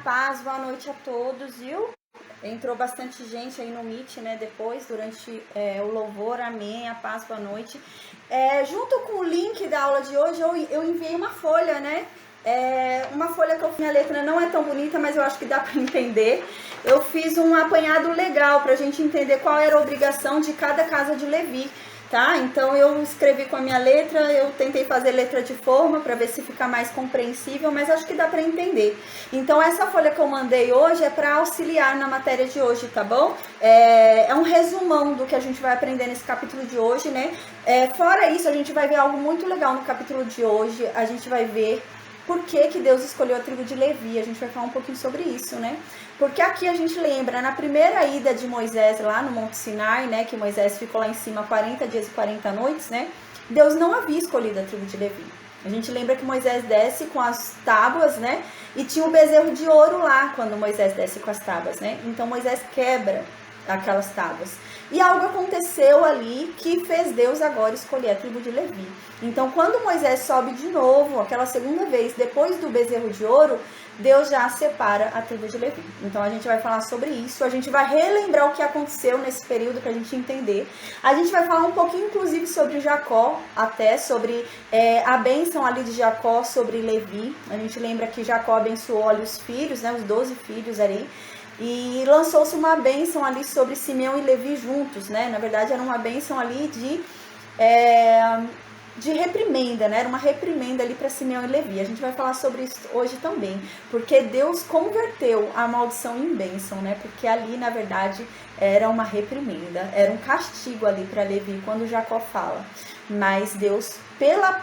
paz, boa noite a todos, viu? Entrou bastante gente aí no Meet, né, depois, durante o louvor, amém, a paz, boa noite. Junto com o link da aula de hoje, eu enviei uma folha, né? Uma folha que minha letra não é tão bonita, mas eu acho que dá para entender. Eu fiz um apanhado legal para a gente entender qual era a obrigação de cada casa de Levi. Tá? Então eu escrevi com a minha letra, eu tentei fazer letra de forma para ver se fica mais compreensível, mas acho que dá para entender. Então essa folha que eu mandei hoje é para auxiliar na matéria de hoje, tá bom? É um resumão do que a gente vai aprender nesse capítulo de hoje, né? Fora isso, a gente vai ver algo muito legal no capítulo de hoje, a gente vai ver por que Deus escolheu a tribo de Levi, a gente vai falar um pouquinho sobre isso, né? Porque aqui a gente lembra, na primeira ida de Moisés lá no Monte Sinai, né, que Moisés ficou lá em cima 40 dias e 40 noites, né, Deus não havia escolhido a tribo de Levi. A gente lembra que Moisés desce com as tábuas, né, e tinha o bezerro de ouro lá quando Moisés desce com as tábuas, né, então Moisés quebra aquelas tábuas. E algo aconteceu ali que fez Deus agora escolher a tribo de Levi. Então, quando Moisés sobe de novo, aquela segunda vez, depois do bezerro de ouro, Deus já separa a tribo de Levi. Então, a gente vai falar sobre isso, a gente vai relembrar o que aconteceu nesse período para a gente entender. A gente vai falar um pouquinho, inclusive, sobre Jacó, até sobre a bênção ali de Jacó sobre Levi. A gente lembra que Jacó abençoou ali os filhos, né, os 12 filhos ali. E lançou-se uma bênção ali sobre Simeão e Levi juntos, né? Na verdade, era uma bênção ali de reprimenda, né? Era uma reprimenda ali para Simeão e Levi. A gente vai falar sobre isso hoje também, porque Deus converteu a maldição em bênção, né? Porque ali, na verdade, era uma reprimenda, era um castigo ali para Levi quando Jacó fala. Mas Deus,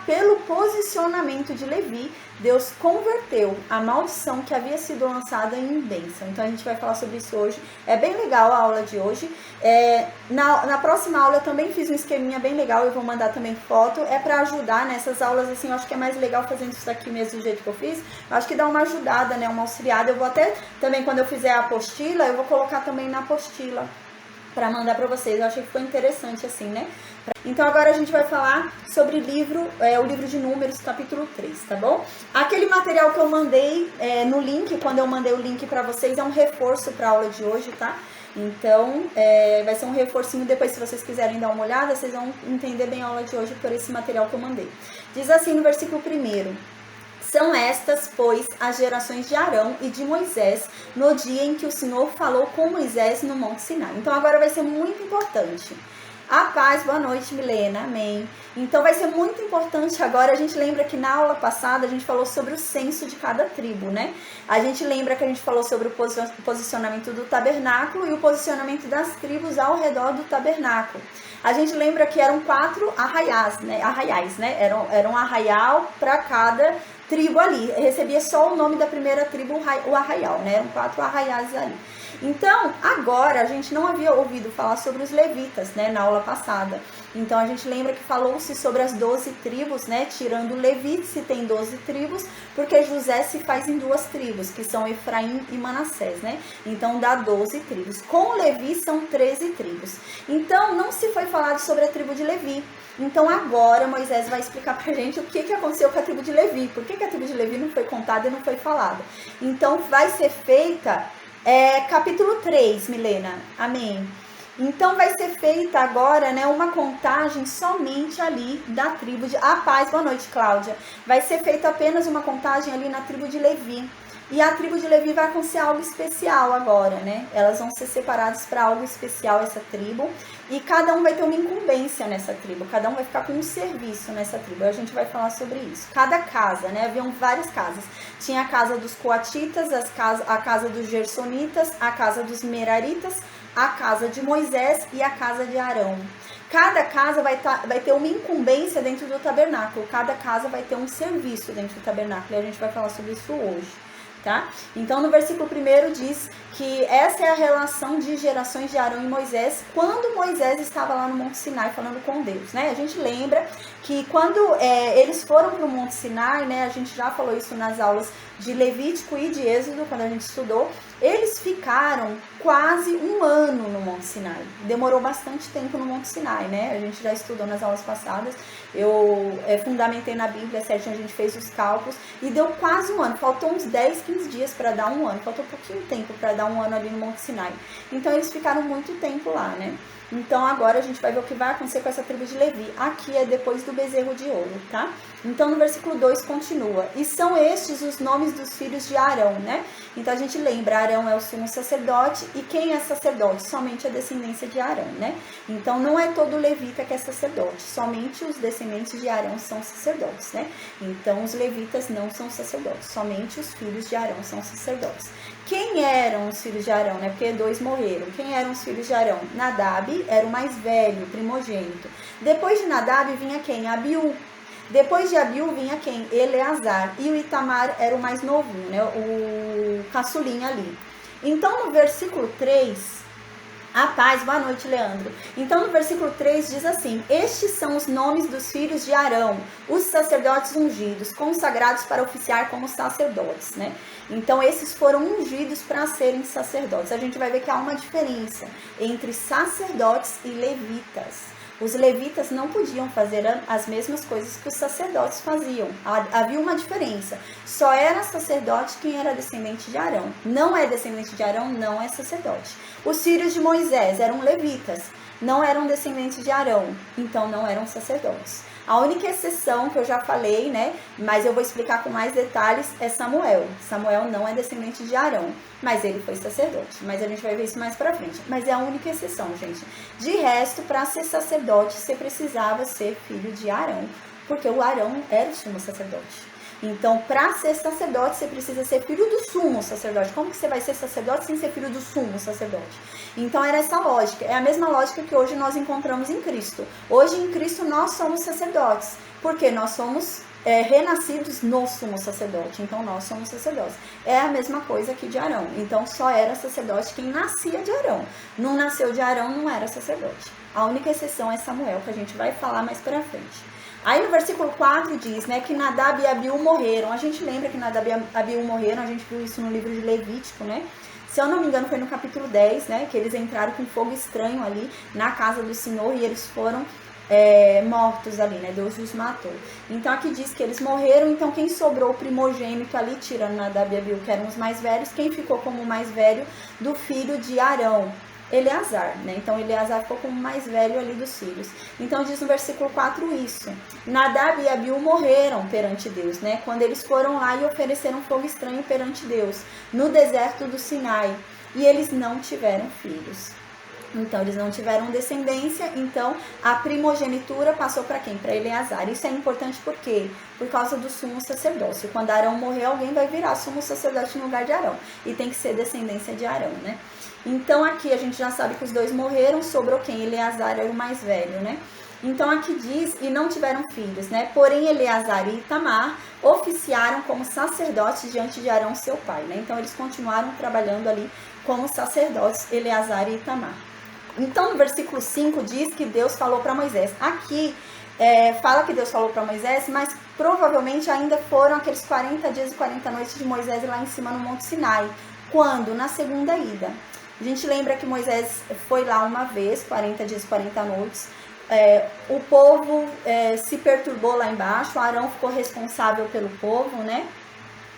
pelo posicionamento de Levi, Deus converteu a maldição que havia sido lançada em bênção. Então a gente vai falar sobre isso hoje. É bem legal a aula de hoje. Na próxima aula eu também fiz um esqueminha bem legal, eu vou mandar também foto. É para ajudar nessas aulas, assim, eu acho que é mais legal fazendo isso daqui mesmo do jeito que eu fiz. Eu acho que dá uma ajudada, né, uma auxiliada. Eu vou até, também quando eu fizer a apostila, eu vou colocar também na apostila para mandar para vocês. Eu achei que ficou interessante assim, né? Então agora a gente vai falar sobre o livro de Números, capítulo 3, tá bom? Aquele material que eu mandei no link, quando eu mandei o link para vocês, é um reforço para a aula de hoje, tá? Então, vai ser um reforcinho, depois se vocês quiserem dar uma olhada, vocês vão entender bem a aula de hoje por esse material que eu mandei. Diz assim no versículo 1: São estas, pois, as gerações de Arão e de Moisés, no dia em que o Senhor falou com Moisés no Monte Sinai. Então agora vai ser muito importante. A paz, boa noite, Milena, amém. Então vai ser muito importante agora, a gente lembra que na aula passada a gente falou sobre o censo de cada tribo, né? A gente lembra que a gente falou sobre o posicionamento do tabernáculo e o posicionamento das tribos ao redor do tabernáculo. A gente lembra que eram 4 arraiais, né? Era um arraial para cada tribo ali. Recebia só o nome da primeira tribo, o arraial, né? Eram 4 arraiais ali. Então, agora, a gente não havia ouvido falar sobre os levitas, né, na aula passada. Então, a gente lembra que falou-se sobre as 12 tribos, né, tirando Levi, se tem 12 tribos, porque José se faz em 2 tribos, que são Efraim e Manassés, né? Então, dá 12 tribos. Com Levi, são 13 tribos. Então, não se foi falado sobre a tribo de Levi. Então, agora, Moisés vai explicar pra gente o que aconteceu com a tribo de Levi. Por que a tribo de Levi não foi contada e não foi falada? Então, vai ser feita... capítulo 3, Milena, amém. Então vai ser feita agora, né, uma contagem somente ali da tribo de... paz, boa noite, Cláudia. Vai ser feita apenas uma contagem ali na tribo de Levi. E a tribo de Levi vai acontecer algo especial agora, né? Elas vão ser separadas para algo especial, essa tribo. E cada um vai ter uma incumbência nessa tribo. Cada um vai ficar com um serviço nessa tribo. A gente vai falar sobre isso. Cada casa, né? Haviam várias casas. Tinha a casa dos coatitas, a casa dos gersonitas, a casa dos meraritas, a casa de Moisés e a casa de Arão. Cada casa vai ter uma incumbência dentro do tabernáculo. Cada casa vai ter um serviço dentro do tabernáculo. E a gente vai falar sobre isso hoje. Tá? Então no versículo 1 diz que essa é a relação de gerações de Arão e Moisés quando Moisés estava lá no Monte Sinai falando com Deus, né? A gente lembra que quando eles foram para o Monte Sinai, né? A gente já falou isso nas aulas de Levítico e de Êxodo, quando a gente estudou, eles ficaram quase um ano no Monte Sinai. Demorou bastante tempo no Monte Sinai, né? A gente já estudou nas aulas passadas. Eu fundamentei na Bíblia, certinho, a gente fez os cálculos e deu quase um ano. Faltou uns 10, 15 dias para dar um ano. Faltou pouquinho tempo para dar um ano ali no Monte Sinai. Então eles ficaram muito tempo lá, né? Então agora a gente vai ver o que vai acontecer com essa tribo de Levi. Aqui é depois do bezerro de ouro, tá? Então no versículo 2 continua. E são estes os nomes dos filhos de Arão, né? Então a gente lembra, Arão é o sumo sacerdote. E quem é sacerdote? Somente a descendência de Arão, né? Então não é todo levita que é sacerdote. Somente os descendentes de Arão são sacerdotes, né? Então os levitas não são sacerdotes. Somente os filhos de Arão são sacerdotes. Quem eram os filhos de Arão, né? Porque 2 morreram. Quem eram os filhos de Arão? Nadab era o mais velho, primogênito. Depois de Nadab vinha quem? Abiú. Depois de Abiú vinha quem? Eleazar. E o Itamar era o mais novinho, né? O caçulinha ali. Então no versículo 3... A paz, boa noite, Leandro. Então, no versículo 3 diz assim: estes são os nomes dos filhos de Arão, os sacerdotes ungidos, consagrados para oficiar como sacerdotes, né? Então, esses foram ungidos para serem sacerdotes. A gente vai ver que há uma diferença entre sacerdotes e levitas. Os levitas não podiam fazer as mesmas coisas que os sacerdotes faziam. Havia uma diferença. Só era sacerdote quem era descendente de Arão. Não é descendente de Arão, não é sacerdote. Os filhos de Moisés eram levitas, não eram descendentes de Arão, então não eram sacerdotes. A única exceção que eu já falei, né, mas eu vou explicar com mais detalhes, é Samuel. Samuel não é descendente de Arão, mas ele foi sacerdote. Mas a gente vai ver isso mais pra frente. Mas é a única exceção, gente. De resto, para ser sacerdote, você precisava ser filho de Arão, porque o Arão era o sumo sacerdote. Então, para ser sacerdote, você precisa ser filho do sumo sacerdote. Como que você vai ser sacerdote sem ser filho do sumo sacerdote? Então, era essa lógica. É a mesma lógica que hoje nós encontramos em Cristo. Hoje, em Cristo, nós somos sacerdotes. Porque nós somos renascidos no sumo sacerdote. Então, nós somos sacerdotes. É a mesma coisa que de Arão. Então, só era sacerdote quem nascia de Arão. Não nasceu de Arão, não era sacerdote. A única exceção é Samuel, que a gente vai falar mais pra frente. Aí no versículo 4 diz, né, que Nadab e Abiú morreram. A gente lembra que Nadab e Abiú morreram, a gente viu isso no livro de Levítico, né? Se eu não me engano foi no capítulo 10, né, que eles entraram com fogo estranho ali na casa do Senhor e eles foram mortos ali, né? Deus os matou. Então aqui diz que eles morreram, então quem sobrou o primogênito ali, tirando Nadab e Abiú, que eram os mais velhos, quem ficou como o mais velho do filho de Arão? Eleazar, né? Então Eleazar ficou como o mais velho ali dos filhos. Então diz no versículo 4 isso: Nadab e Abiú morreram perante Deus, né? Quando eles foram lá e ofereceram fogo estranho perante Deus, no deserto do Sinai, e eles não tiveram filhos. Então, eles não tiveram descendência, então a primogenitura passou para quem? Para Eleazar. Isso é importante por quê? Por causa do sumo sacerdócio. Quando Arão morrer, alguém vai virar sumo sacerdote no lugar de Arão. E tem que ser descendência de Arão, né? Então, aqui a gente já sabe que os dois morreram, sobrou quem? Eleazar era o mais velho, né? Então, aqui diz, e não tiveram filhos, né? Porém, Eleazar e Itamar oficiaram como sacerdotes diante de Arão, seu pai, né? Então, eles continuaram trabalhando ali como sacerdotes, Eleazar e Itamar. Então, no versículo 5 diz que Deus falou para Moisés. Aqui fala que Deus falou para Moisés, mas provavelmente ainda foram aqueles 40 dias e 40 noites de Moisés lá em cima no Monte Sinai. Quando? Na segunda ida. A gente lembra que Moisés foi lá uma vez, 40 dias e 40 noites. O povo se perturbou lá embaixo, Arão ficou responsável pelo povo, né?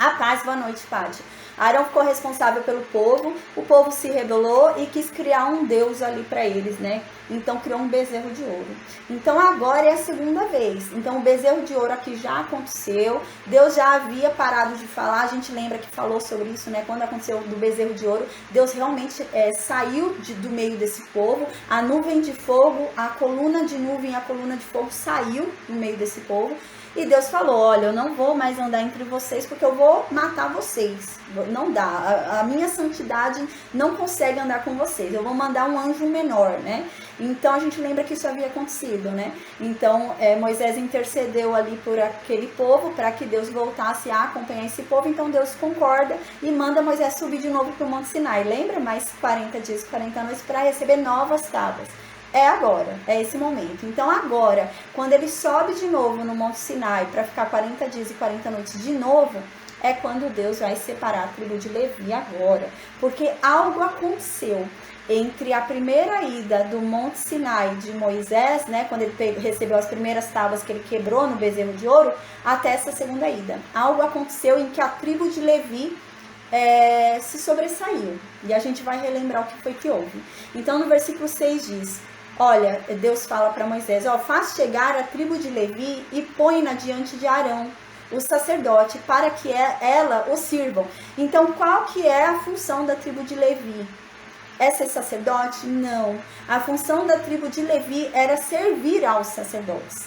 A paz, boa noite, Pade. Arão ficou responsável pelo povo, o povo se rebelou e quis criar um deus ali para eles, né? Então criou um bezerro de ouro. Então agora é a segunda vez. Então o bezerro de ouro aqui já aconteceu, Deus já havia parado de falar, a gente lembra que falou sobre isso, né? Quando aconteceu do bezerro de ouro, Deus realmente saiu do meio desse povo, a nuvem de fogo, a coluna de nuvem e a coluna de fogo saiu no meio desse povo. E Deus falou, olha, eu não vou mais andar entre vocês porque eu vou matar vocês. Não dá, a minha santidade não consegue andar com vocês. Eu vou mandar um anjo menor, né? Então a gente lembra que isso havia acontecido, né? Então Moisés intercedeu ali por aquele povo para que Deus voltasse a acompanhar esse povo. Então Deus concorda e manda Moisés subir de novo para o Monte Sinai. Lembra? Mais 40 dias, 40 noites para receber novas tábuas. É agora, é esse momento. Então agora, quando ele sobe de novo no Monte Sinai para ficar 40 dias e 40 noites de novo, é quando Deus vai separar a tribo de Levi agora. Porque algo aconteceu entre a primeira ida do Monte Sinai de Moisés, né, quando ele recebeu as primeiras tábuas que ele quebrou no bezerro de ouro, até essa segunda ida. Algo aconteceu em que a tribo de Levi se sobressaiu. E a gente vai relembrar o que foi que houve. Então no versículo 6 diz, olha, Deus fala para Moisés, faz chegar a tribo de Levi e põe-na diante de Arão, o sacerdote, para que ela o sirvam. Então qual que é a função da tribo de Levi? É ser sacerdote? Não. A função da tribo de Levi era servir aos sacerdotes.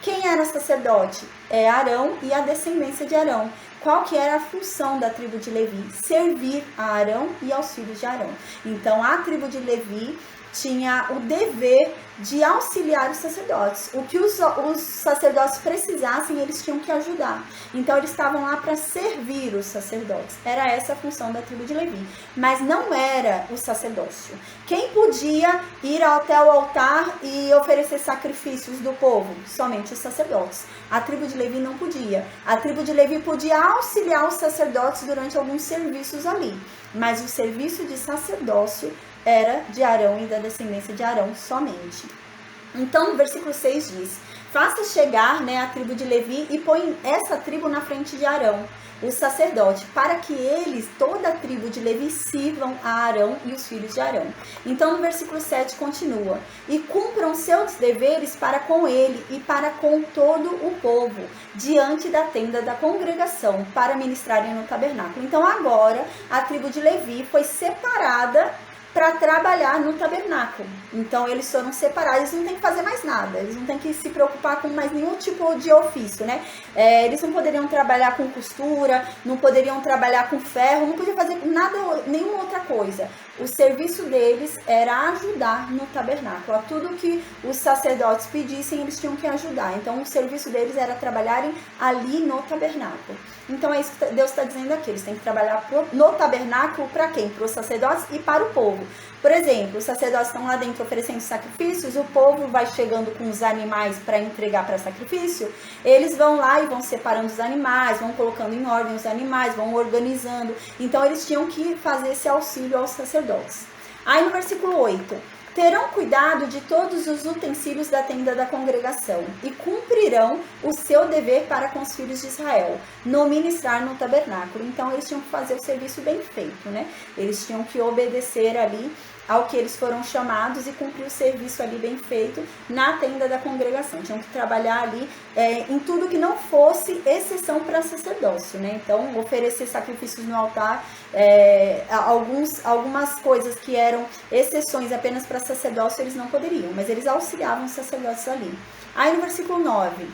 Quem era sacerdote? É Arão e a descendência de Arão. Qual que era a função da tribo de Levi? Servir a Arão e aos filhos de Arão. Então a tribo de Levi tinha o dever de auxiliar os sacerdotes. O que os sacerdotes precisassem, eles tinham que ajudar. Então eles estavam lá para servir os sacerdotes. Era essa a função da tribo de Levi. Mas não era o sacerdócio. Quem podia ir até o altar e oferecer sacrifícios do povo? Somente os sacerdotes. A tribo de Levi não podia. A tribo de Levi podia auxiliar os sacerdotes durante alguns serviços ali. Mas o serviço de sacerdócio era de Arão e da descendência de Arão somente. Então, no versículo 6 diz, faça chegar, a tribo de Levi e põe essa tribo na frente de Arão, o sacerdote, para que eles, toda a tribo de Levi, sirvam a Arão e os filhos de Arão. Então, no versículo 7 continua, e cumpram seus deveres para com ele e para com todo o povo, diante da tenda da congregação, para ministrarem no tabernáculo. Então, agora, a tribo de Levi foi separada para trabalhar no tabernáculo. Então eles foram separados, eles não têm que fazer mais nada, eles não têm que se preocupar com mais nenhum tipo de ofício, né? Eles não poderiam trabalhar com costura, não poderiam trabalhar com ferro, não podiam fazer nada, nenhuma outra coisa. O serviço deles era ajudar no tabernáculo. A tudo que os sacerdotes pedissem, eles tinham que ajudar. Então o serviço deles era trabalharem ali no tabernáculo. Então é isso que Deus está dizendo aqui, eles têm que trabalhar no tabernáculo para quem? Para os sacerdotes e para o povo. Por exemplo, os sacerdotes estão lá dentro oferecendo sacrifícios, o povo vai chegando com os animais para entregar para sacrifício, eles vão lá e vão separando os animais, vão colocando em ordem os animais, vão organizando. Então eles tinham que fazer esse auxílio aos sacerdotes. Aí no versículo 8... terão cuidado de todos os utensílios da tenda da congregação e cumprirão o seu dever para com os filhos de Israel, no ministrar no tabernáculo. Então eles tinham que fazer o serviço bem feito, né? Eles tinham que obedecer ali ao que eles foram chamados e cumprir o serviço ali bem feito na tenda da congregação. Tinham que trabalhar ali em tudo que não fosse exceção para sacerdócio, né? Então, oferecer sacrifícios no altar, algumas coisas que eram exceções apenas para sacerdócio, eles não poderiam, mas eles auxiliavam os sacerdotes ali. Aí no versículo 9...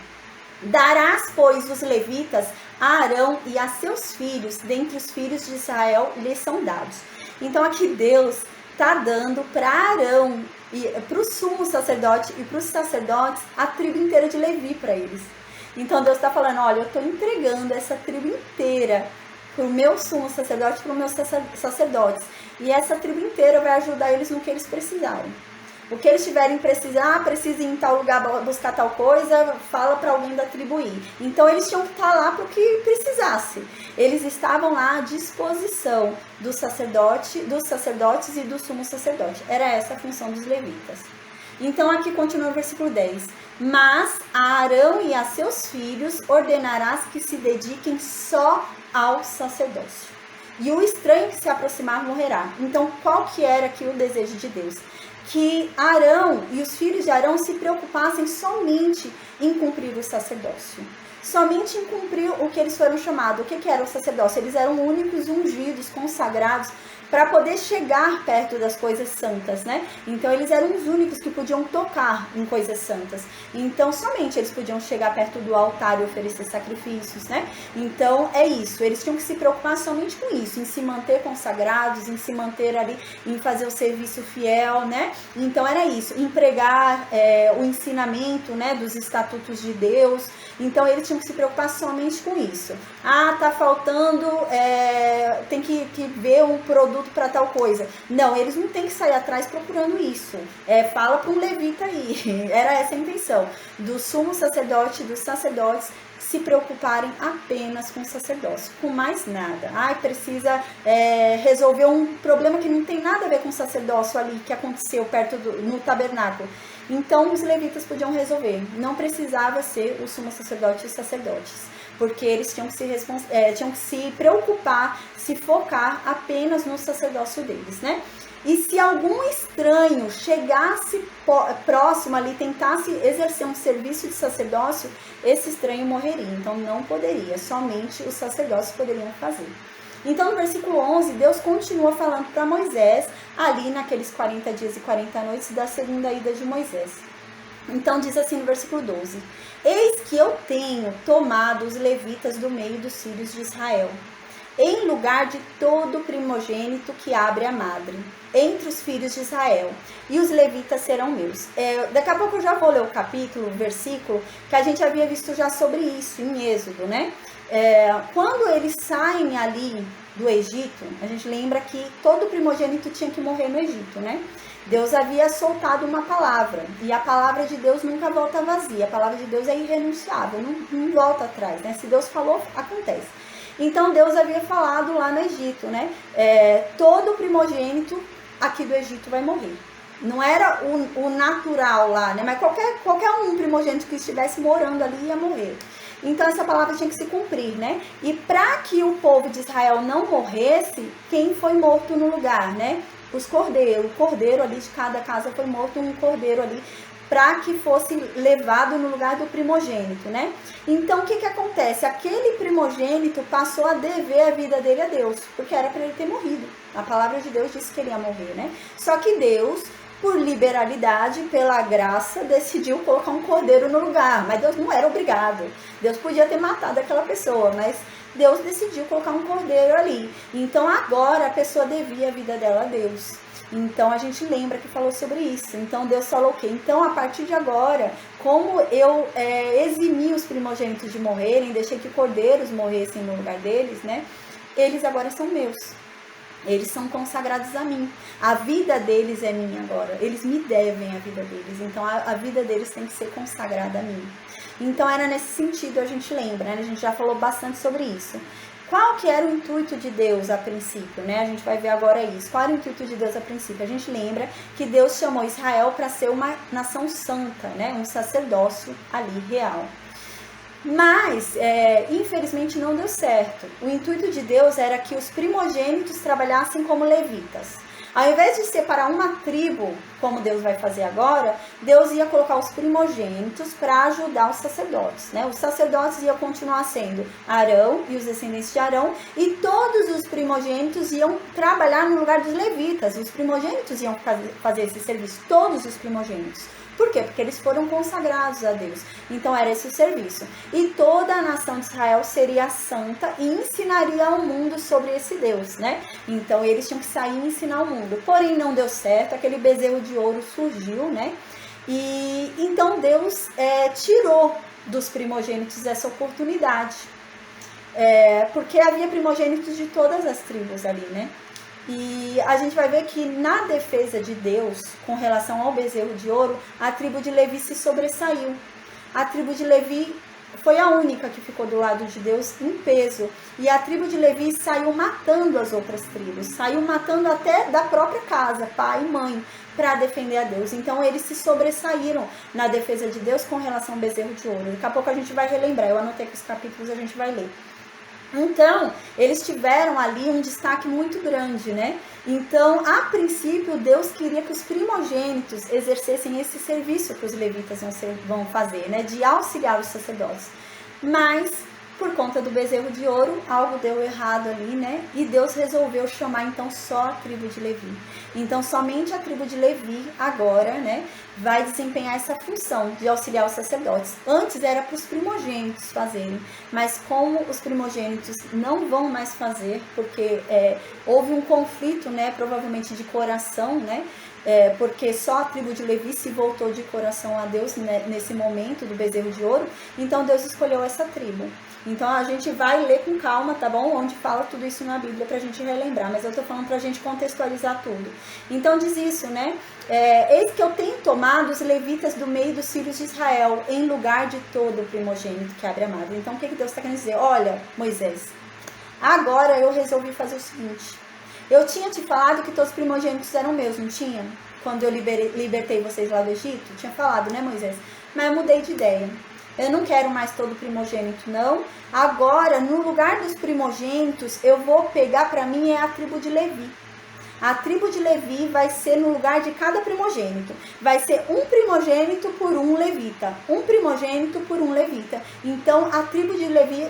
darás, pois, os levitas a Arão e a seus filhos, dentre os filhos de Israel lhes são dados. Então aqui Deus está dando para Arão e para o sumo sacerdote e para os sacerdotes a tribo inteira de Levi para eles. Então Deus está falando, olha, eu estou entregando essa tribo inteira para o meu sumo sacerdote e para os meus sacerdotes. E essa tribo inteira vai ajudar eles no que eles precisarem. O que eles tiverem precisar, precisem ir em tal lugar buscar tal coisa, fala para alguém da tribo ir. Então eles tinham que estar lá para o que precisasse. Eles estavam lá à disposição dos sacerdotes e do sumo sacerdote. Era essa a função dos levitas. Então aqui continua o versículo 10. Mas a Arão e a seus filhos ordenarás que se dediquem só ao sacerdócio. E o estranho que se aproximar morrerá. Então qual que era aqui o desejo de Deus? Que Arão e os filhos de Arão se preocupassem somente em cumprir o sacerdócio. Somente em cumprir o que eles foram chamados. O que era o sacerdócio? Eles eram únicos, ungidos, consagrados, para poder chegar perto das coisas santas, né? Então eles eram os únicos que podiam tocar em coisas santas. Então somente eles podiam chegar perto do altar e oferecer sacrifícios, né? Então é isso, eles tinham que se preocupar somente com isso, em se manter consagrados, em se manter ali, em fazer o serviço fiel, né? Então era isso, em pregar o ensinamento, né, dos estatutos de Deus. Então eles tinham que se preocupar somente com isso. Ah, tá faltando, tem que ver um produto fruto para tal coisa. Não, eles não têm que sair atrás procurando isso. Fala para um levita aí. Era essa a intenção do sumo sacerdote, dos sacerdotes, se preocuparem apenas com o sacerdócio, com mais nada. Precisa resolver um problema que não tem nada a ver com o sacerdócio ali, que aconteceu no tabernáculo. Então os levitas podiam resolver, não precisava ser o sumo sacerdote e os sacerdotes, porque eles tinham que se preocupar, se focar apenas no sacerdócio deles, né? E se algum estranho chegasse próximo ali, tentasse exercer um serviço de sacerdócio, esse estranho morreria. Então não poderia, somente os sacerdotes poderiam fazer. Então no versículo 11, Deus continua falando para Moisés, ali naqueles 40 dias e 40 noites da segunda ida de Moisés. Então diz assim no versículo 12: Eis que eu tenho tomado os levitas do meio dos filhos de Israel, em lugar de todo primogênito que abre a madre, entre os filhos de Israel, e os levitas serão meus. Daqui a pouco eu já vou ler o capítulo, o versículo, que a gente havia visto já sobre isso, em Êxodo, né? Quando eles saem ali do Egito, a gente lembra que todo primogênito tinha que morrer no Egito, né? Deus havia soltado uma palavra, e a palavra de Deus nunca volta vazia, a palavra de Deus é irrenunciável, não volta atrás, né? Se Deus falou, acontece. Então Deus havia falado lá no Egito, né? Todo primogênito aqui do Egito vai morrer. Não era o natural lá, né? Mas qualquer um primogênito que estivesse morando ali ia morrer. Então essa palavra tinha que se cumprir, né? E para que o povo de Israel não morresse, quem foi morto no lugar, né? Os cordeiros. O cordeiro ali de cada casa foi morto, um cordeiro ali, para que fosse levado no lugar do primogênito, né? Então, o que acontece? Aquele primogênito passou a dever a vida dele a Deus, porque era para ele ter morrido. A palavra de Deus disse que ele ia morrer, né? Só que Deus, por liberalidade, pela graça, decidiu colocar um cordeiro no lugar, mas Deus não era obrigado. Deus podia ter matado aquela pessoa, mas Deus decidiu colocar um cordeiro ali. Então, agora a pessoa devia a vida dela a Deus. Então a gente lembra que falou sobre isso. Então Deus falou o quê? Então a partir de agora, como eu eximi os primogênitos de morrerem, deixei que cordeiros morressem no lugar deles, né? Eles agora são meus. Eles são consagrados a mim. A vida deles é minha agora. Eles me devem a vida deles. Então a vida deles tem que ser consagrada a mim. Então era nesse sentido, a gente lembra, né? A gente já falou bastante sobre isso. Qual que era o intuito de Deus a princípio, né? A gente vai ver agora isso. Qual era o intuito de Deus a princípio? A gente lembra que Deus chamou Israel para ser uma nação santa, né? Um sacerdócio ali real. Mas, infelizmente, não deu certo. O intuito de Deus era que os primogênitos trabalhassem como levitas. Ao invés de separar uma tribo, como Deus vai fazer agora, Deus ia colocar os primogênitos para ajudar os sacerdotes, né? Os sacerdotes iam continuar sendo Arão e os descendentes de Arão, e todos os primogênitos iam trabalhar no lugar dos levitas. Os primogênitos iam fazer esse serviço, todos os primogênitos. Por quê? Porque eles foram consagrados a Deus. Então era esse o serviço. E toda a nação de Israel seria santa e ensinaria ao mundo sobre esse Deus, né? Então eles tinham que sair e ensinar ao mundo. Porém não deu certo, aquele bezerro de ouro surgiu, né? E então Deus tirou dos primogênitos essa oportunidade. Porque havia primogênitos de todas as tribos ali, né? E a gente vai ver que na defesa de Deus, com relação ao bezerro de ouro, a tribo de Levi se sobressaiu. A tribo de Levi foi a única que ficou do lado de Deus em peso. E a tribo de Levi saiu matando as outras tribos, saiu matando até da própria casa, pai e mãe, para defender a Deus. Então eles se sobressaíram na defesa de Deus com relação ao bezerro de ouro. Daqui a pouco a gente vai relembrar, eu anotei que os capítulos a gente vai ler. Então, eles tiveram ali um destaque muito grande, né? Então, a princípio, Deus queria que os primogênitos exercessem esse serviço que os levitas vão fazer, né? De auxiliar os sacerdotes. Mas, por conta do bezerro de ouro, algo deu errado ali, né? E Deus resolveu chamar, então, só a tribo de Levi. Então, somente a tribo de Levi, agora, né? Vai desempenhar essa função de auxiliar os sacerdotes. Antes era para os primogênitos fazerem, mas como os primogênitos não vão mais fazer, porque houve um conflito, né, provavelmente de coração, né, porque só a tribo de Levi se voltou de coração a Deus, né, nesse momento do bezerro de ouro, então Deus escolheu essa tribo. Então a gente vai ler com calma, tá bom? Onde fala tudo isso na Bíblia pra gente relembrar, mas eu tô falando pra gente contextualizar tudo. Então diz isso, né? Eis que eu tenho tomado os levitas do meio dos filhos de Israel, em lugar de todo o primogênito que abre a madre. Então o que Deus está querendo dizer? Olha, Moisés, agora eu resolvi fazer o seguinte. Eu tinha te falado que todos os primogênitos eram meus, não tinha? Quando eu libertei vocês lá do Egito? Tinha falado, né, Moisés? Mas eu mudei de ideia. Eu não quero mais todo primogênito, não. Agora, no lugar dos primogênitos, eu vou pegar para mim a tribo de Levi. A tribo de Levi vai ser no lugar de cada primogênito. Vai ser um primogênito por um levita. Um primogênito por um levita. Então, a tribo de Levi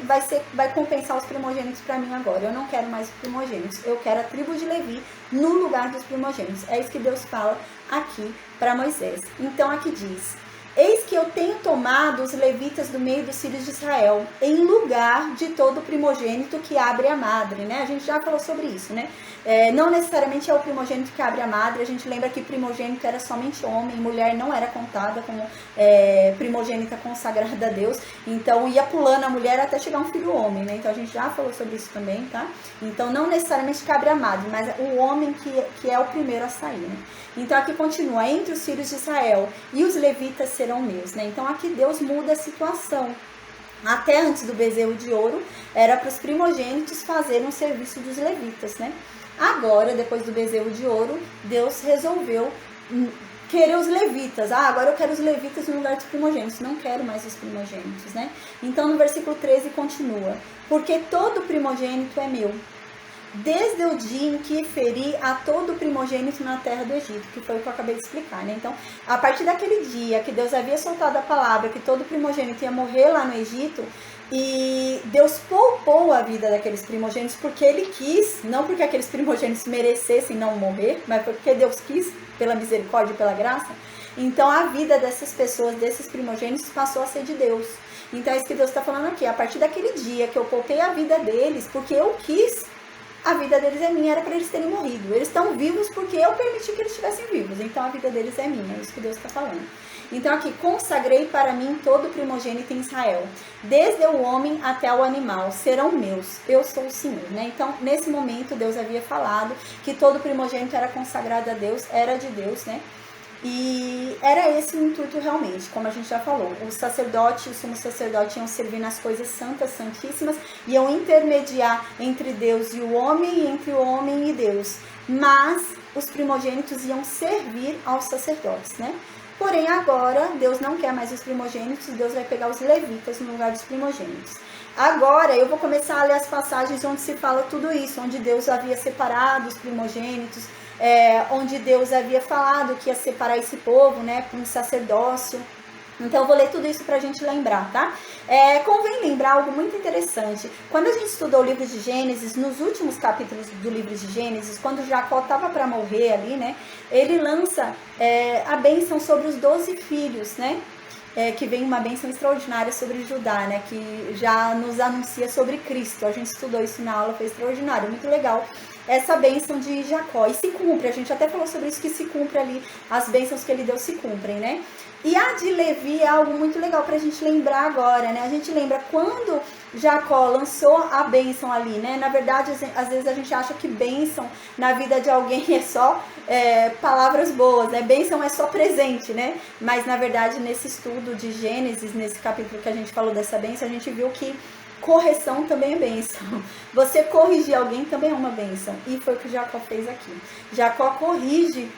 vai compensar os primogênitos para mim agora. Eu não quero mais primogênitos. Eu quero a tribo de Levi no lugar dos primogênitos. É isso que Deus fala aqui para Moisés. Então, aqui diz: eis que eu tenho tomado os levitas do meio dos filhos de Israel, em lugar de todo primogênito que abre a madre, né? A gente já falou sobre isso, né? Não necessariamente é o primogênito que abre a madre. A gente lembra que primogênito era somente homem, mulher não era contada como primogênita consagrada a Deus. Então ia pulando a mulher até chegar um filho homem, né? Então a gente já falou sobre isso também, tá? Então não necessariamente que abre a madre, mas o homem que é o primeiro a sair, né? Então aqui continua: entre os filhos de Israel e os levitas serão meus, né? Então aqui Deus muda a situação. Até antes do bezerro de ouro, era para os primogênitos fazerem o serviço dos levitas, né? Agora, depois do bezerro de ouro, Deus resolveu querer os levitas. Agora eu quero os levitas no lugar dos primogênitos. Não quero mais os primogênitos, né? Então, no versículo 13 continua: porque todo primogênito é meu, desde o dia em que feri a todo primogênito na terra do Egito, que foi o que eu acabei de explicar, né? Então, a partir daquele dia que Deus havia soltado a palavra que todo primogênito ia morrer lá no Egito, e Deus poupou a vida daqueles primogênitos porque Ele quis, não porque aqueles primogênitos merecessem não morrer, mas porque Deus quis, pela misericórdia e pela graça. Então a vida dessas pessoas, desses primogênitos, passou a ser de Deus. Então é isso que Deus está falando aqui: a partir daquele dia que eu poupei a vida deles, porque eu quis, a vida deles é minha, era para eles terem morrido. Eles estão vivos porque eu permiti que eles estivessem vivos. Então a vida deles é minha, é isso que Deus está falando. Então aqui: consagrei para mim todo primogênito em Israel, desde o homem até o animal, serão meus, eu sou o Senhor, né? Então nesse momento Deus havia falado que todo primogênito era consagrado a Deus, era de Deus, né? E era esse o intuito realmente, como a gente já falou. O sacerdote e o sumo sacerdote iam servir nas coisas santas, santíssimas, iam intermediar entre Deus e o homem, e entre o homem e Deus. Mas os primogênitos iam servir aos sacerdotes, né? Porém, agora, Deus não quer mais os primogênitos, Deus vai pegar os levitas no lugar dos primogênitos. Agora, eu vou começar a ler as passagens onde se fala tudo isso, onde Deus havia separado os primogênitos, onde Deus havia falado que ia separar esse povo, né, com um sacerdócio. Então eu vou ler tudo isso pra gente lembrar, tá? Convém lembrar algo muito interessante. Quando a gente estudou o livro de Gênesis, nos últimos capítulos do livro de Gênesis, quando Jacó estava para morrer ali, né, ele lança a bênção sobre os 12 filhos, né? Que vem uma bênção extraordinária sobre Judá, né? Que já nos anuncia sobre Cristo. A gente estudou isso na aula, foi extraordinário, muito legal. Essa bênção de Jacó, e se cumpre, a gente até falou sobre isso, que se cumpre ali, as bênçãos que ele deu se cumprem, né? E a de Levi é algo muito legal pra gente lembrar agora, né? A gente lembra quando Jacó lançou a bênção ali, né? Na verdade, às vezes a gente acha que bênção na vida de alguém é só palavras boas, né? Bênção é só presente, né? Mas na verdade, nesse estudo de Gênesis, nesse capítulo que a gente falou dessa bênção, a gente viu que correção também é bênção. Você corrigir alguém também é uma bênção. E foi o que Jacó fez aqui. Jacó corrige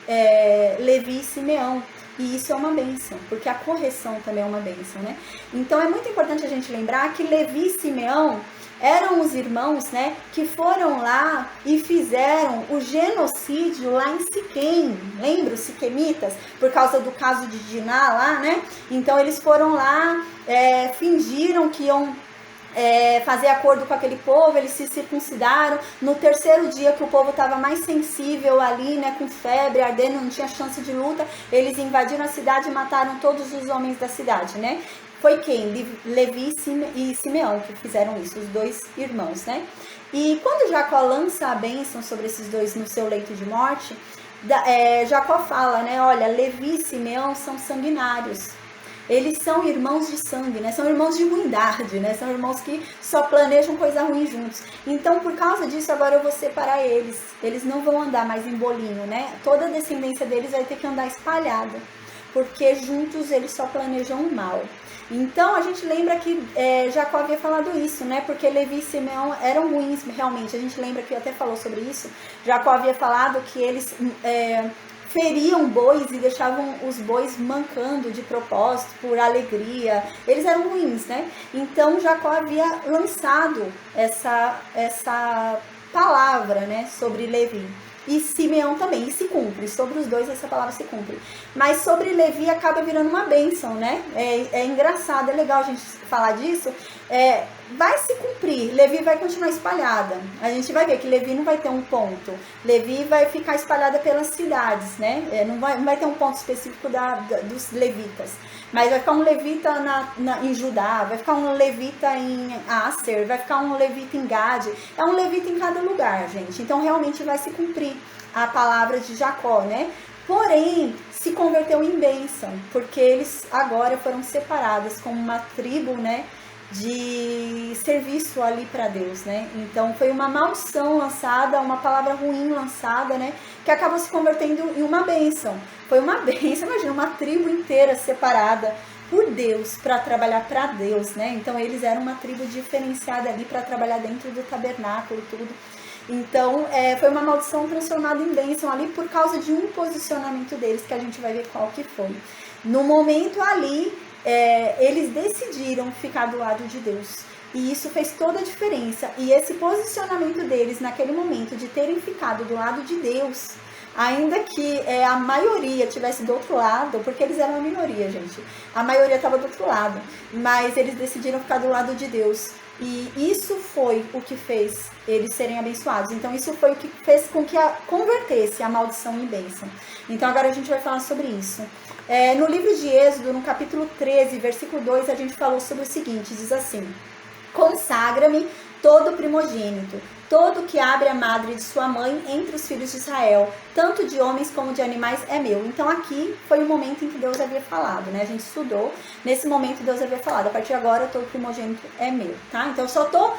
Levi e Simeão. E isso é uma bênção, porque a correção também é uma bênção, né? Então é muito importante a gente lembrar que Levi e Simeão eram os irmãos, né, que foram lá e fizeram o genocídio lá em Siquém. Lembra os siquemitas? Por causa do caso de Diná lá, né? Então eles foram lá, fingiram que iam fazer acordo com aquele povo, eles se circuncidaram. No terceiro dia, que o povo estava mais sensível ali, né, com febre, ardendo, não tinha chance de luta, eles invadiram a cidade e mataram todos os homens da cidade, né? Foi quem? Levi e Simeão que fizeram isso, os dois irmãos, né? E quando Jacó lança a bênção sobre esses dois no seu leito de morte, Jacó fala, né? Olha, Levi e Simeão são sanguinários. eles são irmãos de sangue, né? São irmãos de ruindade, né? São irmãos que só planejam coisa ruim juntos. Então, por causa disso, agora eu vou separar eles. Eles não vão andar mais em bolinho, né? Toda a descendência deles vai ter que andar espalhada, porque juntos eles só planejam o mal. Então, a gente lembra que Jacó havia falado isso, né? Porque Levi e Simeão eram ruins, realmente. A gente lembra que até falou sobre isso. Jacó havia falado que eles feriam bois e deixavam os bois mancando de propósito, por alegria. Eles eram ruins, né? Então, Jacó havia lançado essa palavra, né, sobre Levi. E Simeão também, e se cumpre, sobre os dois essa palavra se cumpre. Mas sobre Levi acaba virando uma bênção, né? É engraçado, é legal a gente falar disso. Vai se cumprir, Levi vai continuar espalhada. A gente vai ver que Levi não vai ter um ponto. Levi vai ficar espalhada pelas cidades, né? Não vai ter um ponto específico dos levitas. Mas vai ficar um levita em Judá, vai ficar um levita em Aser, vai ficar um levita em Gade. É um levita em cada lugar, gente. Então realmente vai se cumprir a palavra de Jacó, né? Porém, se converteu em bênção, porque eles agora foram separados como uma tribo, né, de serviço ali para Deus, né? Então foi uma maldição lançada, uma palavra ruim lançada, né, que acabou se convertendo em uma bênção. Foi uma bênção, imagina, uma tribo inteira separada por Deus, para trabalhar para Deus, né? Então eles eram uma tribo diferenciada ali para trabalhar dentro do tabernáculo, tudo. Então, foi uma maldição transformada em bênção ali por causa de um posicionamento deles, que a gente vai ver qual que foi. No momento ali, eles decidiram ficar do lado de Deus. E isso fez toda a diferença. E esse posicionamento deles, naquele momento, de terem ficado do lado de Deus, ainda que a maioria estivesse do outro lado, porque eles eram a minoria, gente. A maioria estava do outro lado. Mas eles decidiram ficar do lado de Deus. E isso foi o que fez eles serem abençoados. Então isso foi o que fez com que convertesse a maldição em bênção. Então agora a gente vai falar sobre isso. No livro de Êxodo, no capítulo 13, versículo 2, a gente falou sobre o seguinte, diz assim: consagra-me todo primogênito, todo que abre a madre de sua mãe entre os filhos de Israel, tanto de homens como de animais é meu. Então aqui foi o momento em que Deus havia falado, né? A gente estudou, nesse momento Deus havia falado, a partir de agora todo primogênito é meu, tá? Então eu só tô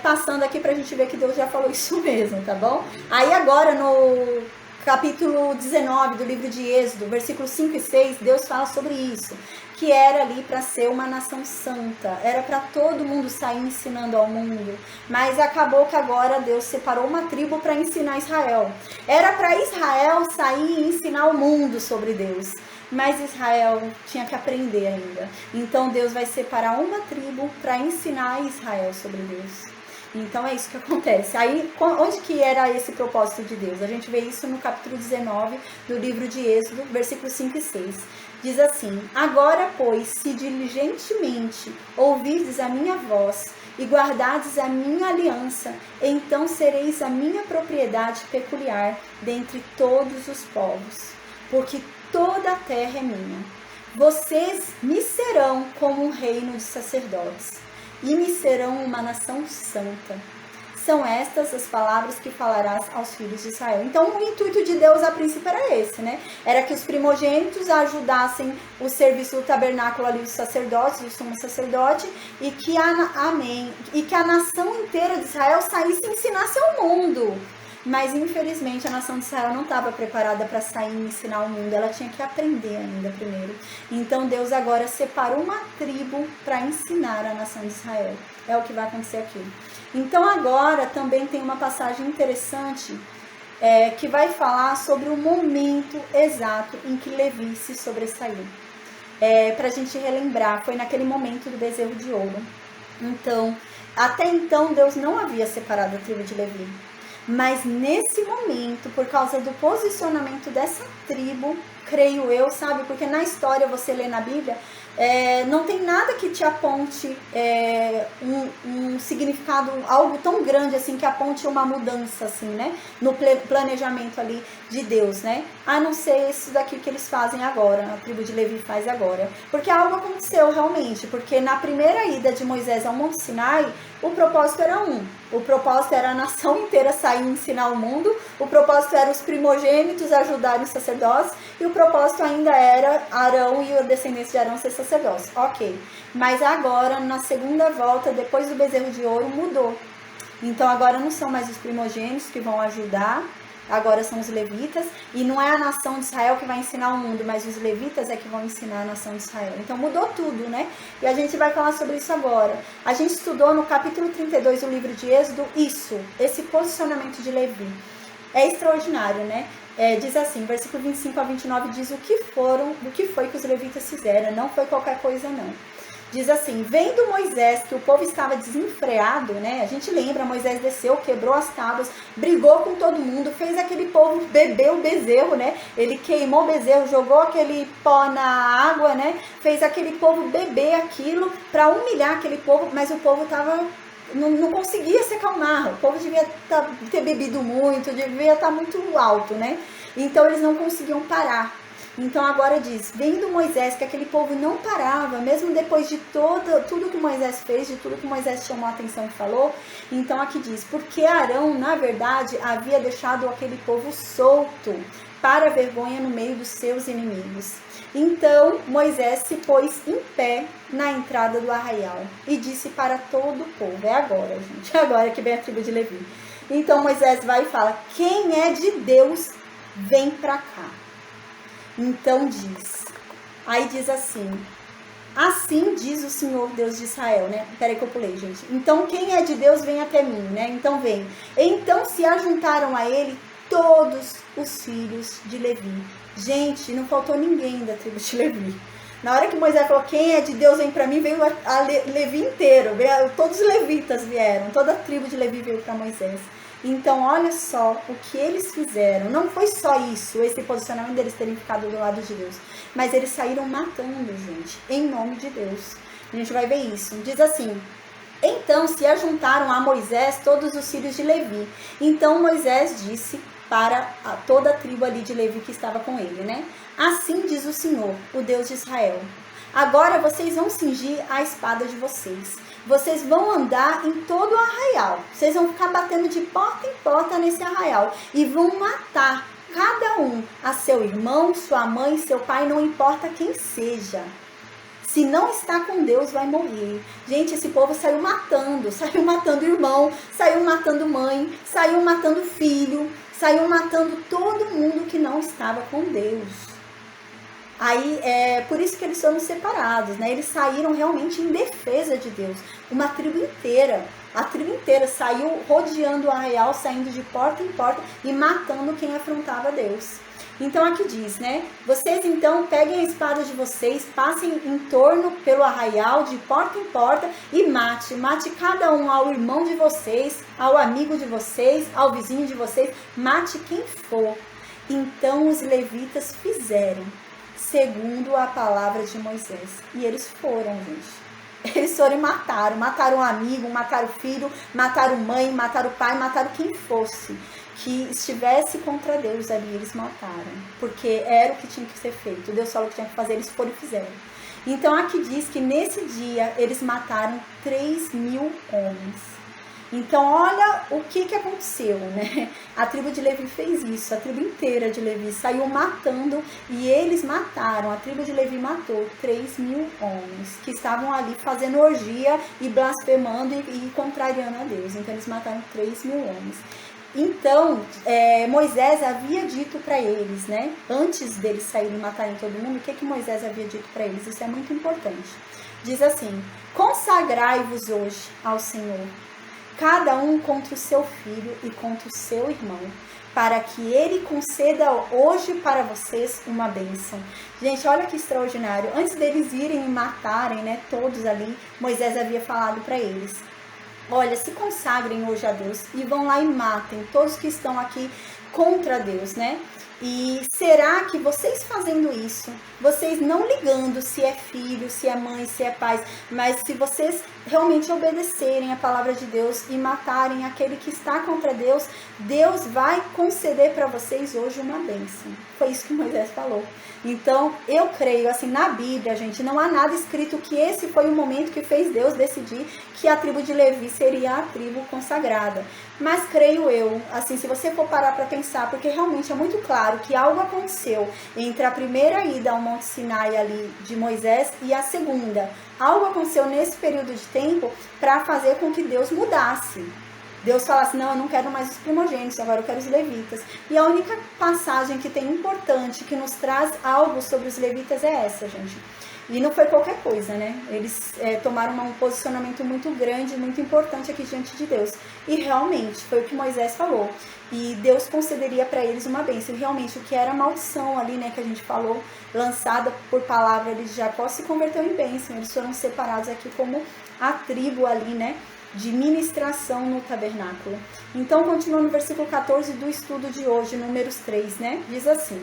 passando aqui pra gente ver que Deus já falou isso mesmo, tá bom? Aí agora no capítulo 19 do livro de Êxodo, versículos 5 e 6, Deus fala sobre isso, que era ali para ser uma nação santa, era para todo mundo sair ensinando ao mundo, mas acabou que agora Deus separou uma tribo para ensinar Israel. Era para Israel sair e ensinar o mundo sobre Deus, mas Israel tinha que aprender ainda. Então Deus vai separar uma tribo para ensinar Israel sobre Deus. Então é isso que acontece. Aí, onde que era esse propósito de Deus? A gente vê isso no capítulo 19 do livro de Êxodo, versículos 5 e 6. Diz assim: agora, pois, se diligentemente ouvirdes a minha voz e guardardes a minha aliança, então sereis a minha propriedade peculiar dentre todos os povos, porque toda a terra é minha. Vocês me serão como um reino de sacerdotes e me serão uma nação santa. São estas as palavras que falarás aos filhos de Israel. Então o intuito de Deus a princípio era esse, né? Era que os primogênitos ajudassem o serviço do tabernáculo ali dos sacerdotes, do sumo sacerdote, e que a nação inteira de Israel saísse e ensinasse ao mundo. Mas infelizmente a nação de Israel não estava preparada para sair e ensinar o mundo, ela tinha que aprender ainda primeiro. Então Deus agora separou uma tribo para ensinar a nação de Israel. É o que vai acontecer aqui. Então agora também tem uma passagem interessante que vai falar sobre o momento exato em que Levi se sobressaiu. Para a gente relembrar, foi naquele momento do bezerro de ouro. Então, até então Deus não havia separado a tribo de Levi. Mas nesse momento, por causa do posicionamento dessa tribo, creio eu, sabe? Porque na história, você lê na Bíblia, não tem nada que te aponte um significado, algo tão grande assim, que aponte uma mudança assim, né, no planejamento ali de Deus, né, a não ser isso daqui que eles fazem agora, a tribo de Levi faz agora, porque algo aconteceu realmente, porque na primeira ida de Moisés ao Monte Sinai, o propósito era o propósito era a nação inteira sair e ensinar o mundo, o propósito era os primogênitos ajudarem os sacerdotes, e o propósito ainda era Arão e a descendência de Arão ser sacerdotes. Ok, mas agora, na segunda volta, depois do bezerro de ouro, mudou. Então agora não são mais os primogênitos que vão ajudar, agora são os levitas, e não é a nação de Israel que vai ensinar o mundo, mas os levitas é que vão ensinar a nação de Israel. Então mudou tudo, né? E a gente vai falar sobre isso agora. A gente estudou no capítulo 32 do livro de Êxodo esse posicionamento de Levi. É extraordinário, né? Diz assim, versículo 25 a 29 diz o que foi que os levitas fizeram, não foi qualquer coisa não. Diz assim, vendo Moisés que o povo estava desenfreado, né? A gente lembra, Moisés desceu, quebrou as tábuas, brigou com todo mundo, fez aquele povo beber o bezerro, né? Ele queimou o bezerro, jogou aquele pó na água, né? Fez aquele povo beber aquilo para humilhar aquele povo, mas o povo não conseguia se acalmar, o povo devia ter bebido muito, devia estar muito alto, né? Então eles não conseguiam parar. Então agora diz, vendo Moisés que aquele povo não parava, mesmo depois de tudo que Moisés fez, de tudo que Moisés chamou a atenção e falou, então aqui diz, porque Arão, na verdade, havia deixado aquele povo solto para a vergonha no meio dos seus inimigos. Então Moisés se pôs em pé na entrada do arraial e disse para todo o povo, é agora, gente, é agora que vem a tribo de Levi. Então Moisés vai e fala, quem é de Deus, vem para cá. Então aí diz assim diz o Senhor Deus de Israel, né? Peraí que eu pulei, gente. Então quem é de Deus vem até mim, né? Então vem. Então se ajuntaram a ele todos os filhos de Levi. Gente, não faltou ninguém da tribo de Levi. Na hora que Moisés falou, quem é de Deus vem para mim, veio a Levi inteiro. Todos os levitas vieram, toda a tribo de Levi veio para Moisés. Então, olha só o que eles fizeram. Não foi só isso, esse posicionamento deles terem ficado do lado de Deus. Mas eles saíram matando, gente, em nome de Deus. A gente vai ver isso. Diz assim, então se ajuntaram a Moisés todos os filhos de Levi. Então Moisés disse para toda a tribo ali de Levi que estava com ele, né? Assim diz o Senhor, o Deus de Israel. Agora vocês vão cingir a espada de vocês. Vocês vão andar em todo o arraial. Vocês vão ficar batendo de porta em porta nesse arraial. E vão matar cada um a seu irmão, sua mãe, seu pai, não importa quem seja. Se não está com Deus, vai morrer. Gente, esse povo saiu matando irmão, saiu matando mãe, saiu matando filho, saiu matando todo mundo que não estava com Deus. Aí, por isso que eles foram separados, né? Eles saíram realmente em defesa de Deus. Uma tribo inteira, a tribo inteira saiu rodeando o arraial, saindo de porta em porta e matando quem afrontava Deus. Então aqui diz, né? Vocês então peguem a espada de vocês, passem em torno pelo arraial, de porta em porta e mate cada um, ao irmão de vocês, ao amigo de vocês, ao vizinho de vocês, mate quem for. Então os levitas fizeram segundo a palavra de Moisés. E eles foram, gente. Eles foram e mataram um amigo, mataram o filho, mataram mãe, mataram o pai, mataram quem fosse que estivesse contra Deus ali, eles mataram, porque era o que tinha que ser feito. Deus falou que tinha que fazer, eles foram e fizeram. Então aqui diz que nesse dia eles mataram 3.000 homens. Então olha o que aconteceu, né? A tribo de Levi fez isso, a tribo inteira de Levi saiu matando e eles mataram, a tribo de Levi matou 3.000 homens que estavam ali fazendo orgia e blasfemando e contrariando a Deus. Então eles mataram 3.000 homens. Então, Moisés havia dito para eles, né? Antes deles saírem e matarem todo mundo, o que Moisés havia dito para eles? Isso é muito importante. Diz assim, consagrai-vos hoje ao Senhor, cada um contra o seu filho e contra o seu irmão, para que ele conceda hoje para vocês uma bênção. Gente, olha que extraordinário. Antes deles irem e matarem, né, todos ali, Moisés havia falado para eles, olha, se consagrem hoje a Deus e vão lá e matem todos que estão aqui contra Deus, né? E será que vocês fazendo isso, vocês não ligando se é filho, se é mãe, se é pai, mas se vocês realmente obedecerem a palavra de Deus e matarem aquele que está contra Deus, Deus vai conceder para vocês hoje uma bênção. Foi isso que Moisés falou. Então, eu creio, assim, na Bíblia, gente, não há nada escrito que esse foi o momento que fez Deus decidir que a tribo de Levi seria a tribo consagrada. Mas creio eu, assim, se você for parar para pensar, porque realmente é muito claro que algo aconteceu entre a primeira ida ao Monte Sinai ali de Moisés e a segunda. Algo aconteceu nesse período de tempo para fazer com que Deus mudasse. Deus falasse, não, eu não quero mais os primogênitos, agora eu quero os levitas. E a única passagem que tem importante, que nos traz algo sobre os levitas é essa, gente. E não foi qualquer coisa, né? Eles tomaram um posicionamento muito grande, muito importante aqui diante de Deus. E realmente, foi o que Moisés falou. E Deus concederia para eles uma bênção. E realmente, o que era maldição ali, né, que a gente falou, lançada por palavra ali de Jacó, se converteu em bênção. Eles foram separados aqui como a tribo ali, né, de ministração no tabernáculo. Então, continua no versículo 14 do estudo de hoje, números 3, né? Diz assim: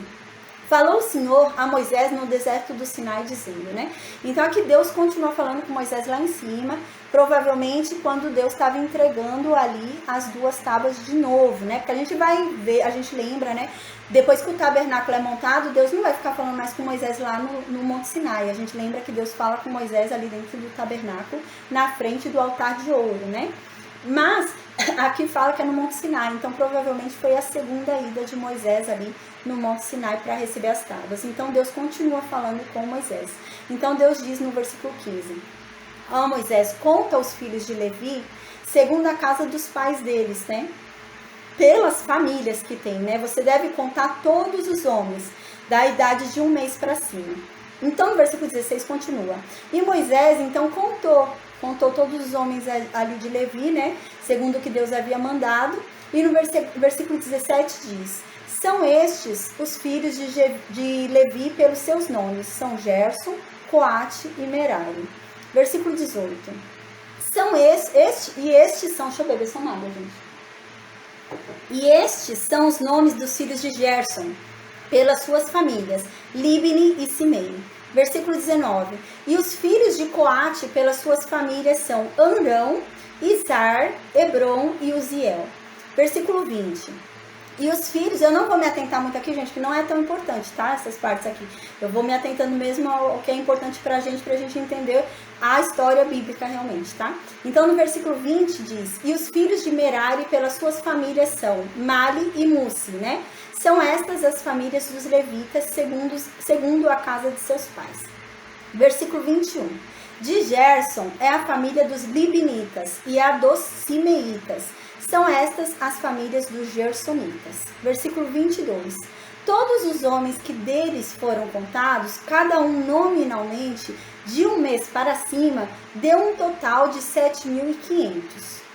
falou o Senhor a Moisés no deserto do Sinai, dizendo, né? Então, aqui Deus continua falando com Moisés lá em cima, provavelmente quando Deus estava entregando ali as duas tábuas de novo, né? Porque a gente vai ver, a gente lembra, né? Depois que o tabernáculo é montado, Deus não vai ficar falando mais com Moisés lá no Monte Sinai. A gente lembra que Deus fala com Moisés ali dentro do tabernáculo, na frente do altar de ouro, né? Mas aqui fala que é no Monte Sinai, então provavelmente foi a segunda ida de Moisés ali no Monte Sinai para receber as tábuas. Então Deus continua falando com Moisés. Então Deus diz no versículo 15: ó Moisés, conta os filhos de Levi segundo a casa dos pais deles, né? Pelas famílias que tem, né? Você deve contar todos os homens da idade de 1 mês para cima. Então, no versículo 16 continua: e Moisés, então, contou todos os homens ali de Levi, né? Segundo o que Deus havia mandado. E no versículo 17 diz: são estes os filhos de Levi pelos seus nomes. São Gerson, Coate e Merari. Versículo 18. São estes são, deixa eu beber só água, gente. E estes são os nomes dos filhos de Gerson, pelas suas famílias, Libni e Simei. Versículo 19. E os filhos de Coate, pelas suas famílias, são Amrão, Izar, Hebron e Uziel. Versículo 20. E os filhos, eu não vou me atentar muito aqui, gente, que não é tão importante, tá? Essas partes aqui. Eu vou me atentando mesmo ao que é importante pra gente entender a história bíblica realmente, tá? Então, no versículo 20 diz: e os filhos de Merari pelas suas famílias são Mali e Musi, né? São estas as famílias dos levitas, segundo a casa de seus pais. Versículo 21. De Gerson é a família dos Libnitas e a dos Simeitas. São estas as famílias dos Gersonitas. Versículo 22. Todos os homens que deles foram contados, cada um nominalmente, de 1 mês para cima, deu um total de 7.500.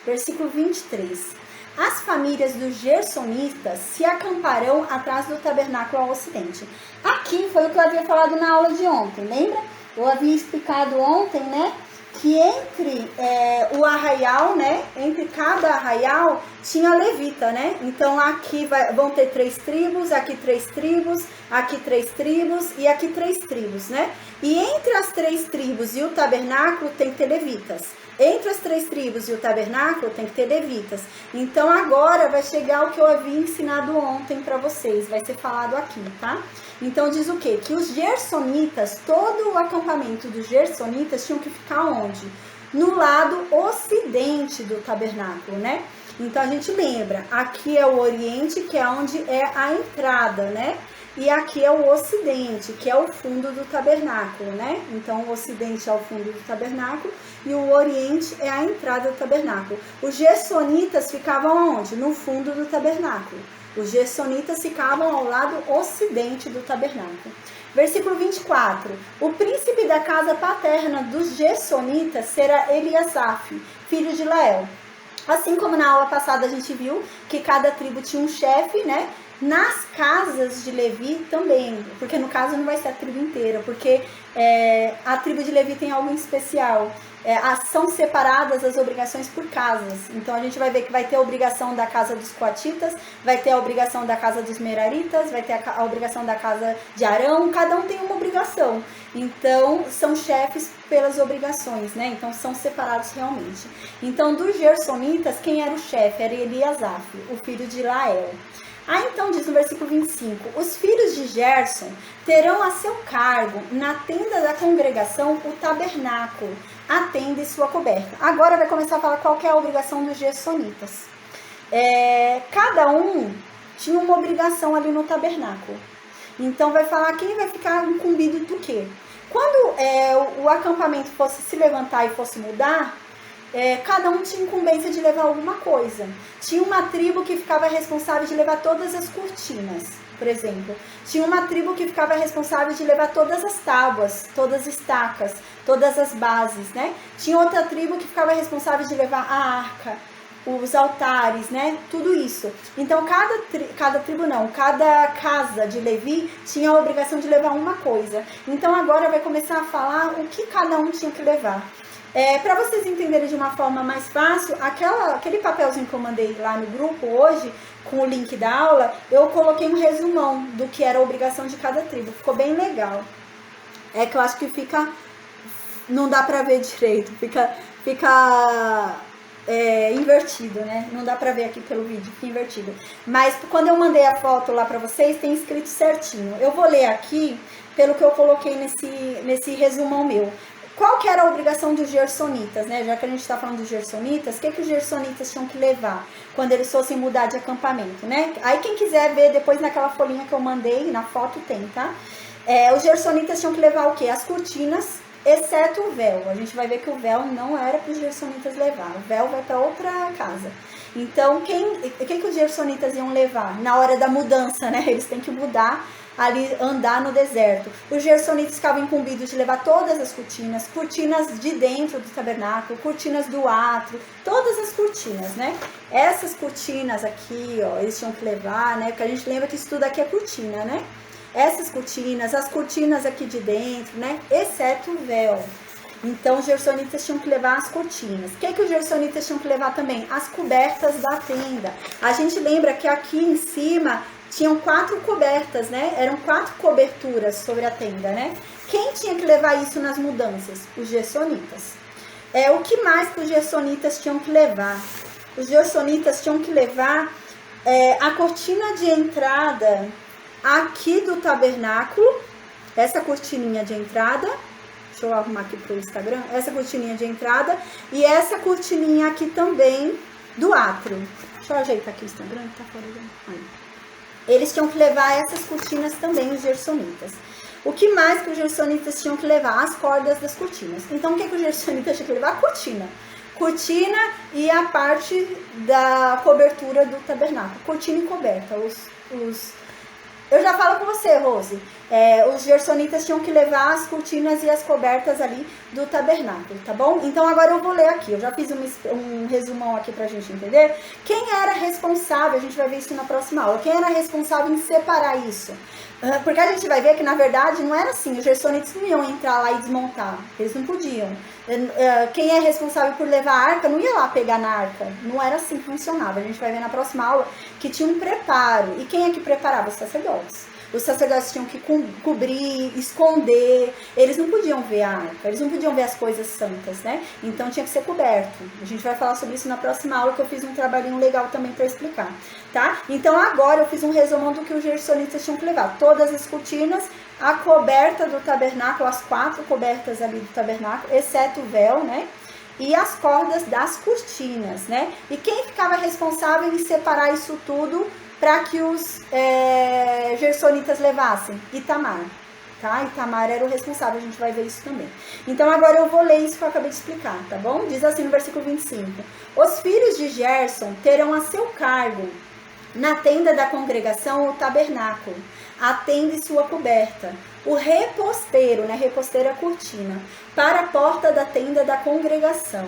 Versículo 23. As famílias dos Gersonitas se acamparão atrás do tabernáculo ao ocidente. Aqui foi o que eu havia falado na aula de ontem, lembra? Eu havia explicado ontem, né? Que entre o arraial, né, entre cada arraial tinha levita, né? Então aqui vão ter 3 tribos, aqui 3 tribos, aqui 3 tribos e aqui 3 tribos, né? E entre as 3 tribos e o tabernáculo tem que ter levitas. Entre as 3 tribos e o tabernáculo tem que ter levitas. Então agora vai chegar o que eu havia ensinado ontem para vocês, vai ser falado aqui, tá? Então diz o quê? Que os gersonitas, todo o acampamento dos gersonitas tinham que ficar onde? No lado ocidente do tabernáculo, né? Então a gente lembra, aqui é o oriente, que é onde é a entrada, né? E aqui é o ocidente, que é o fundo do tabernáculo, né? Então o ocidente é o fundo do tabernáculo e o oriente é a entrada do tabernáculo. Os gersonitas ficavam onde? No fundo do tabernáculo. Os gersonitas ficavam ao lado ocidente do tabernáculo. Versículo 24. O príncipe da casa paterna dos gersonitas será Eliasaf, filho de Lael. Assim como na aula passada a gente viu que cada tribo tinha um chefe, né? Nas casas de Levi também, porque no caso não vai ser a tribo inteira, porque a tribo de Levi tem algo em especial. são separadas as obrigações por casas. Então a gente vai ver que vai ter a obrigação da casa dos coatitas, vai ter a obrigação da casa dos meraritas, vai ter a obrigação da casa de Arão, cada um tem uma obrigação. Então são chefes pelas obrigações, né? Então são separados realmente. Então dos gersonitas, quem era o chefe? Era Eliasaf, o filho de Lael. Então diz no versículo 25, os filhos de Gerson terão a seu cargo na tenda da congregação o tabernáculo, a tenda e sua coberta. Agora vai começar a falar qual que é a obrigação dos gersonitas. Cada um tinha uma obrigação ali no tabernáculo. Então vai falar quem vai ficar incumbido do quê? Quando o acampamento fosse se levantar e fosse mudar, cada um tinha incumbência de levar alguma coisa. Tinha uma tribo que ficava responsável de levar todas as cortinas, por exemplo. Tinha uma tribo que ficava responsável de levar todas as tábuas, todas as estacas, todas as bases, né? Tinha outra tribo que ficava responsável de levar a arca, os altares, né? Tudo isso. Então, cada casa de Levi tinha a obrigação de levar uma coisa. Então, agora vai começar a falar o que cada um tinha que levar. Para vocês entenderem de uma forma mais fácil, aquele papelzinho que eu mandei lá no grupo hoje, com o link da aula, eu coloquei um resumão do que era a obrigação de cada tribo. Ficou bem legal. Que eu acho que não dá pra ver direito, fica invertido, né? Não dá pra ver aqui pelo vídeo, fica invertido. Mas quando eu mandei a foto lá pra vocês, tem escrito certinho. Eu vou ler aqui, pelo que eu coloquei nesse resumão meu. Qual que era a obrigação dos gersonitas, né? Já que a gente está falando dos gersonitas, o que os gersonitas tinham que levar quando eles fossem mudar de acampamento, né? Aí quem quiser ver depois naquela folhinha que eu mandei, na foto tem, tá? Os gersonitas tinham que levar o quê? As cortinas, exceto o véu. A gente vai ver que o véu não era para os gersonitas levar. O véu vai para outra casa. Então, quem que os gersonitas iam levar? Na hora da mudança, né? Eles têm que mudar, ali andar no deserto. Os gersonitas ficavam incumbidos de levar todas as cortinas de dentro do tabernáculo, cortinas do átrio, todas as cortinas, né? Essas cortinas aqui, ó, eles tinham que levar, né? Porque a gente lembra que isso tudo aqui é cortina, né? Essas cortinas, as cortinas aqui de dentro, né? Exceto o véu. Então, os gersonitas tinham que levar as cortinas. O que os gersonitas tinham que levar também? As cobertas da tenda. A gente lembra que aqui em cima tinham 4 cobertas, né? Eram 4 coberturas sobre a tenda, né? Quem tinha que levar isso nas mudanças? Os gersonitas. O que mais que os gersonitas tinham que levar? Os gersonitas tinham que levar a cortina de entrada aqui do tabernáculo, essa cortininha de entrada. Deixa eu arrumar aqui pro Instagram. Essa cortininha de entrada e essa cortininha aqui também do átrio. Deixa eu ajeitar aqui o Instagram, tá fora aí. Eles tinham que levar essas cortinas também, os gersonitas. O que mais que os gersonitas tinham que levar? As cordas das cortinas. Então, o que os gersonitas tinham que levar? A cortina. Cortina e a parte da cobertura do tabernáculo. Cortina e coberta. Eu já falo com você, Rose. Os gersonitas tinham que levar as cortinas e as cobertas ali do tabernáculo, tá bom? Então agora eu vou ler aqui, eu já fiz um resumão aqui pra gente entender. Quem era responsável, a gente vai ver isso na próxima aula, quem era responsável em separar isso? Porque a gente vai ver que na verdade não era assim, os gersonitas não iam entrar lá e desmontar, eles não podiam. Quem é responsável por levar a arca não ia lá pegar na arca, não era assim que funcionava. A gente vai ver na próxima aula que tinha um preparo. E quem é que preparava? Os sacerdotes. Os sacerdotes tinham que cobrir, esconder, eles não podiam ver a arca, eles não podiam ver as coisas santas, né? Então tinha que ser coberto. A gente vai falar sobre isso na próxima aula, que eu fiz um trabalhinho legal também para explicar, tá? Então agora eu fiz um resumão do que os gersonitas tinham que levar. Todas as cortinas, a coberta do tabernáculo, as 4 cobertas ali do tabernáculo, exceto o véu, né? E as cordas das cortinas, né? E quem ficava responsável em separar isso tudo para que os gersonitas levassem? Itamar, tá? Itamar era o responsável, a gente vai ver isso também. Então agora eu vou ler isso que eu acabei de explicar, tá bom? Diz assim no versículo 25. Os filhos de Gerson terão a seu cargo na tenda da congregação o tabernáculo, a tenda e sua coberta, o reposteiro, né? Reposteiro é a cortina, para a porta da tenda da congregação,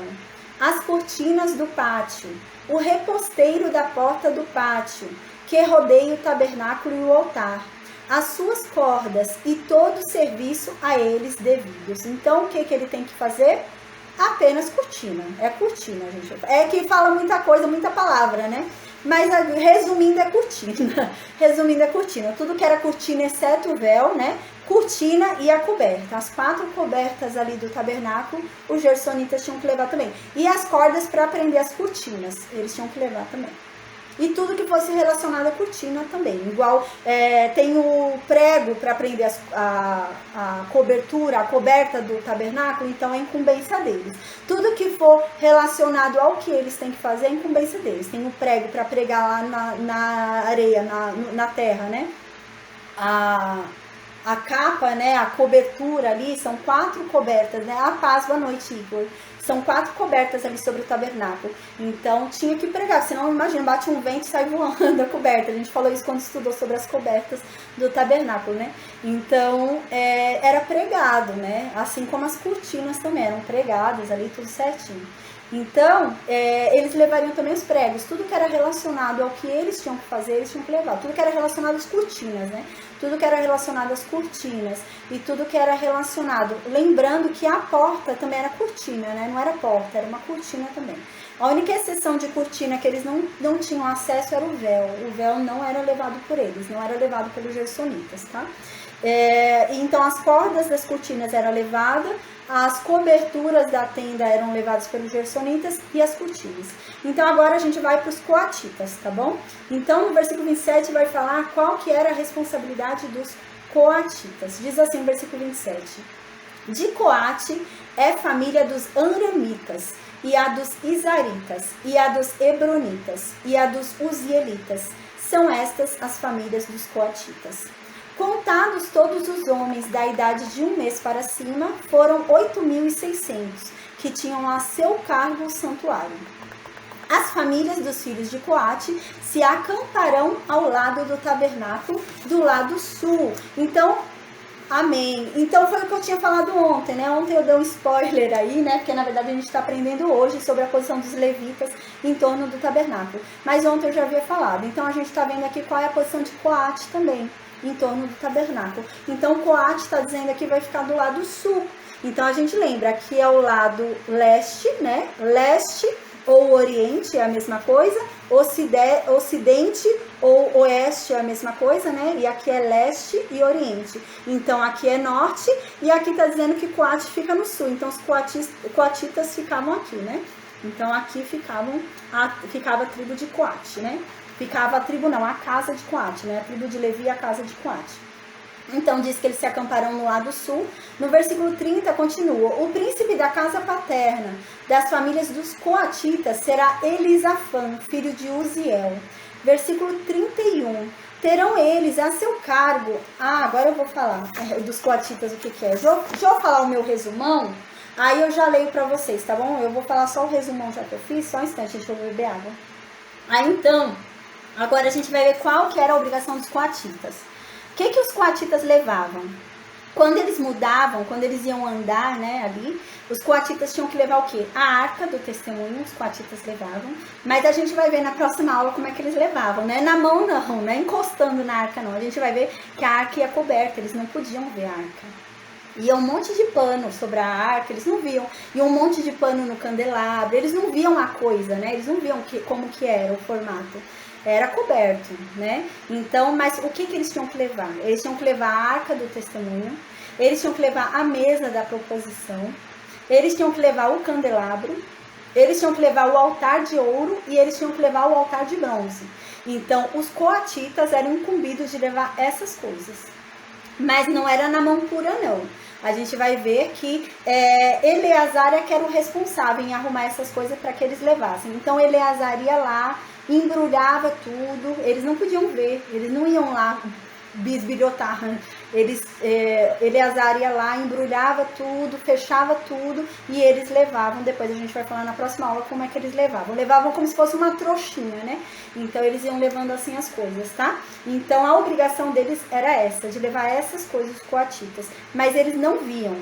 as cortinas do pátio, o reposteiro da porta do pátio, que rodeia o tabernáculo e o altar, as suas cordas e todo o serviço a eles devidos. Então, o que ele tem que fazer? apenas cortina. É cortina, gente. É que fala muita coisa, muita palavra, né? Mas resumindo é cortina. Resumindo é cortina. Tudo que era cortina, exceto o véu, né? Cortina e a coberta. As 4 cobertas ali do tabernáculo, os gersonitas tinham que levar também. E as cordas para prender as cortinas, eles tinham que levar também. E tudo que fosse relacionado à cortina também. Igual tem o prego para prender a cobertura, a coberta do tabernáculo, então é incumbência deles. Tudo que for relacionado ao que eles têm que fazer é incumbência deles. Tem o prego para pregar lá na areia, na terra, né? A capa, né, a cobertura ali, são 4 cobertas, né? A paz, boa noite, Igor. São 4 cobertas ali sobre o tabernáculo. Então, tinha que pregar, senão, imagina, bate um vento e sai voando a coberta. A gente falou isso quando estudou sobre as cobertas do tabernáculo, né? Então, era pregado, né? Assim como as cortinas também eram pregadas ali, tudo certinho. Então, eles levariam também os pregos. Tudo que era relacionado ao que eles tinham que fazer, eles tinham que levar. Tudo que era relacionado às cortinas, né? Tudo que era relacionado às cortinas. E tudo que era relacionado... Lembrando que a porta também era cortina, né? Não era porta, era uma cortina também. A única exceção de cortina que eles não tinham acesso era o véu. O véu não era levado por eles, não era levado pelos gersonitas, tá? Então, as cordas das cortinas eram levadas, as coberturas da tenda eram levadas pelos gersonitas e as cortinas. Então, agora a gente vai para os coatitas, tá bom? Então, no versículo 27 vai falar qual que era a responsabilidade dos coatitas. Diz assim, versículo 27. De Coate é família dos Amramitas, e a dos Izaritas, e a dos Hebronitas, e a dos Uzielitas. São estas as famílias dos coatitas. Contados todos os homens da idade de 1 mês para cima, foram 8.600, que tinham a seu cargo o santuário. As famílias dos filhos de Coate se acamparão ao lado do tabernáculo, do lado sul. Então, amém. Então, foi o que eu tinha falado ontem, né? Ontem eu dei um spoiler aí, né? Porque, na verdade, a gente está aprendendo hoje sobre a posição dos levitas em torno do tabernáculo. Mas ontem eu já havia falado. Então, a gente está vendo aqui qual é a posição de Coate também em torno do tabernáculo. Então, Coate está dizendo aqui vai ficar do lado sul. Então, a gente lembra, aqui é o lado leste, né? Leste ou oriente é a mesma coisa. Ocidente ou oeste é a mesma coisa, né? E aqui é leste e oriente. Então, aqui é norte e aqui está dizendo que Coate fica no sul. Então, os coatitas ficavam aqui, né? Então, aqui ficava a tribo de Coate, né? Ficava a tribo, não, a casa de Coate, né? A tribo de Levi e a casa de Coate. Então, diz que eles se acamparão no lado sul. No versículo 30, continua. O príncipe da casa paterna das famílias dos coatitas será Elisafã, filho de Uziel. Versículo 31. Terão eles a seu cargo... agora eu vou falar dos coatitas o que é. Deixa eu falar o meu resumão, aí eu já leio pra vocês, tá bom? Eu vou falar só o resumão já que eu fiz. Só um instante, gente, eu vou beber água. Aí, então... Agora a gente vai ver qual que era a obrigação dos coatitas. O que os coatitas levavam? Quando eles mudavam, quando eles iam andar, né, ali, os coatitas tinham que levar o quê? A arca do testemunho, os coatitas levavam. Mas a gente vai ver na próxima aula como é que eles levavam, né? Na mão não, não é encostando na arca não. A gente vai ver que a arca ia coberta, eles não podiam ver a arca. Ia um monte de pano sobre a arca, eles não viam. E um monte de pano no candelabro, eles não viam a coisa, né? Eles não viam como que era o formato. Era coberto, né? Então, mas o que eles tinham que levar? Eles tinham que levar a arca do testemunho, eles tinham que levar a mesa da proposição, eles tinham que levar o candelabro, eles tinham que levar o altar de ouro e eles tinham que levar o altar de bronze. Então, os coatitas eram incumbidos de levar essas coisas. Mas não era na mão pura, não. A gente vai ver que Eleazar é que era o responsável em arrumar essas coisas para que eles levassem. Então, Eleazar ia lá, embrulhava tudo, eles não podiam ver, eles não iam lá bisbilhotar, Eleazar ia lá, embrulhava tudo, fechava tudo e eles levavam. Depois a gente vai falar na próxima aula como é que eles levavam como se fosse uma trouxinha, né? Então eles iam levando assim as coisas, tá? Então a obrigação deles era essa, de levar essas coisas coatitas, mas eles não viam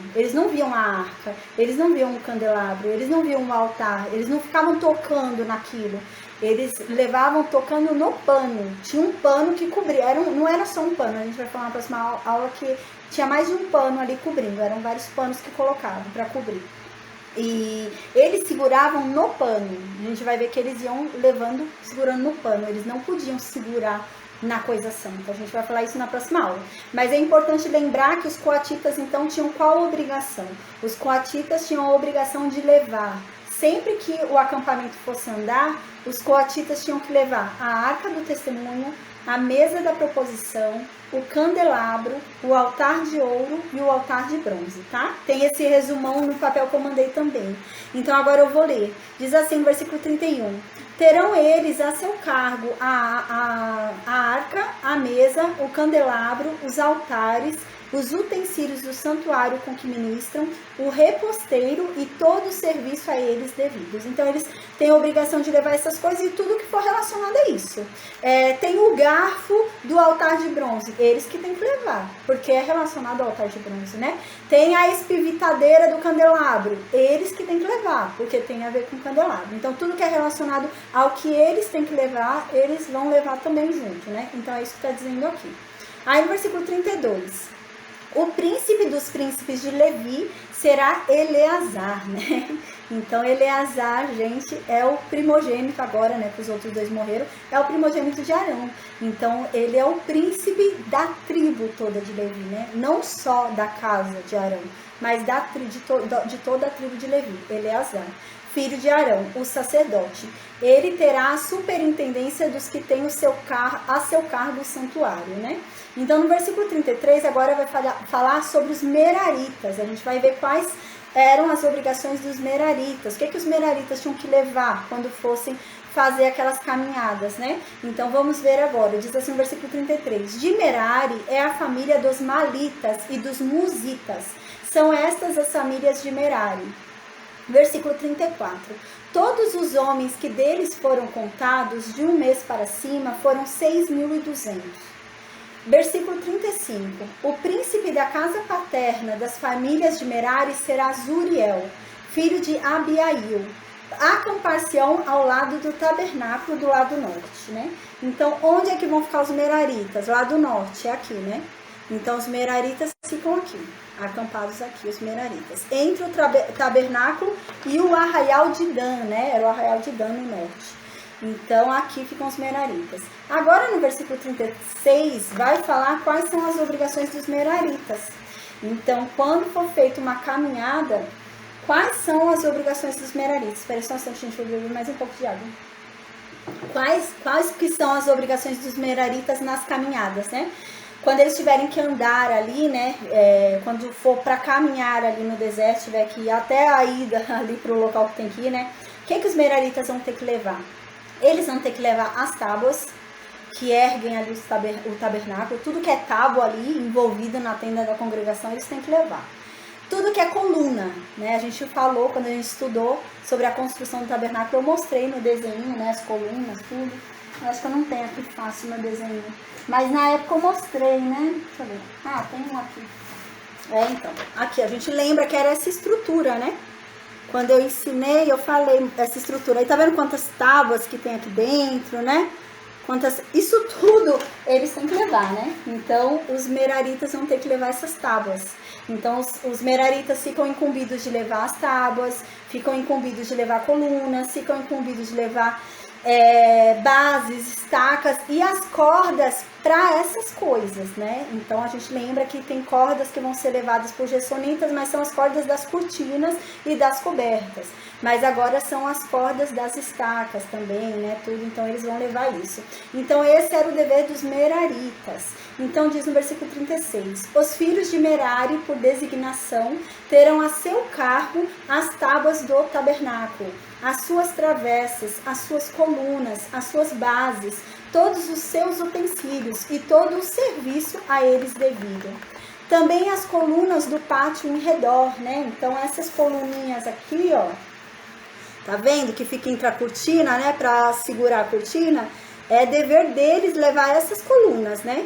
a arca, eles não viam o candelabro, eles não viam o altar, eles não ficavam tocando naquilo. Eles levavam tocando no pano. Tinha um pano que cobria. Não era só um pano. A gente vai falar na próxima aula que tinha mais de um pano ali cobrindo. Eram vários panos que colocavam para cobrir. E eles seguravam no pano. A gente vai ver que eles iam segurando no pano. Eles não podiam segurar na coisa santa. A gente vai falar isso na próxima aula. Mas é importante lembrar que os coatitas, então, tinham qual obrigação? Os coatitas tinham a obrigação de levar. Sempre que o acampamento fosse andar, os coatitas tinham que levar a arca do testemunho, a mesa da proposição, o candelabro, o altar de ouro e o altar de bronze, tá? Tem esse resumão no papel que eu mandei também. Então agora eu vou ler. Diz assim no versículo 31. Terão eles a seu cargo a arca, a mesa, o candelabro, os altares, os utensílios do santuário com que ministram, o reposteiro e todo o serviço a eles devidos. Então, eles têm a obrigação de levar essas coisas e tudo que for relacionado a isso. Tem o garfo do altar de bronze, eles que têm que levar, porque é relacionado ao altar de bronze, né? Tem a espivitadeira do candelabro, eles que têm que levar, porque tem a ver com o candelabro. Então, tudo que é relacionado ao que eles têm que levar, eles vão levar também junto, né? Então, é isso que está dizendo aqui. Aí, no versículo 32... O príncipe dos príncipes de Levi será Eleazar, né? Então, Eleazar, gente, é o primogênito agora, né? Que os outros dois morreram, é o primogênito de Arão. Então, ele é o príncipe da tribo toda de Levi, né? Não só da casa de Arão, mas de toda a tribo de Levi, Eleazar, filho de Arão, o sacerdote. Ele terá a superintendência dos que têm a seu cargo o santuário, né? Então, no versículo 33, agora vai falar sobre os meraritas. A gente vai ver quais eram as obrigações dos meraritas. O que os meraritas tinham que levar quando fossem fazer aquelas caminhadas, né? Então, vamos ver agora. Diz assim no versículo 33. De Merari é a família dos malitas e dos musitas. São estas as famílias de Merari. Versículo 34. Todos os homens que deles foram contados de um mês para cima foram 6.200. Versículo 35. O príncipe da casa paterna das famílias de Merari será Zuriel, filho de Abiail. Acampar-se-ão ao lado do tabernáculo do lado norte, né? Então, onde é que vão ficar os meraritas? Lá do norte, é aqui, né? Então, os meraritas ficam aqui, acampados aqui, os meraritas. Entre o tabernáculo e o arraial de Dan, né? Era o arraial de Dan no norte. Então, aqui ficam os meraritas. Agora, no versículo 36, vai falar quais são as obrigações dos meraritas. Então, quando for feita uma caminhada, quais são as obrigações dos meraritas? Espera só um instante, gente, eu vou beber mais um pouco de água. Quais que são as obrigações dos meraritas nas caminhadas, né? Quando eles tiverem que andar ali, né? Quando for para caminhar ali no deserto, tiver que ir até a ida ali para o local que tem que ir, né? O que os meraritas vão ter que levar? Eles vão ter que levar as tábuas que erguem ali o tabernáculo. Tudo que é tábua ali, envolvida na tenda da congregação, eles têm que levar. Tudo que é coluna, né? A gente falou, quando a gente estudou sobre a construção do tabernáculo, eu mostrei no desenho, né? As colunas, tudo. Eu acho que eu não tenho aqui fácil no desenho. Mas na época eu mostrei, né? Deixa eu ver. Ah, tem um aqui. Então. Aqui, a gente lembra que era essa estrutura, né? Quando eu ensinei, eu falei essa estrutura. Aí tá vendo quantas tábuas que tem aqui dentro, né? Isso tudo eles têm que levar, né? Então, os meraritas vão ter que levar essas tábuas. Então, os meraritas ficam incumbidos de levar as tábuas, ficam incumbidos de levar colunas, ficam incumbidos de levar bases, estacas e as cordas para essas coisas, né? Então, a gente lembra que tem cordas que vão ser levadas por gersonitas, mas são as cordas das cortinas e das cobertas. Mas agora são as cordas das estacas também, né? Tudo, então eles vão levar isso. Então, esse era o dever dos meraritas. Então, diz no versículo 36, os filhos de Merari, por designação, terão a seu cargo as tábuas do tabernáculo, as suas travessas, as suas colunas, as suas bases, todos os seus utensílios e todo o serviço a eles devido. Também as colunas do pátio em redor, né? Então, essas coluninhas aqui, ó, tá vendo que fica entre a cortina, né? Para segurar a cortina, é dever deles levar essas colunas, né?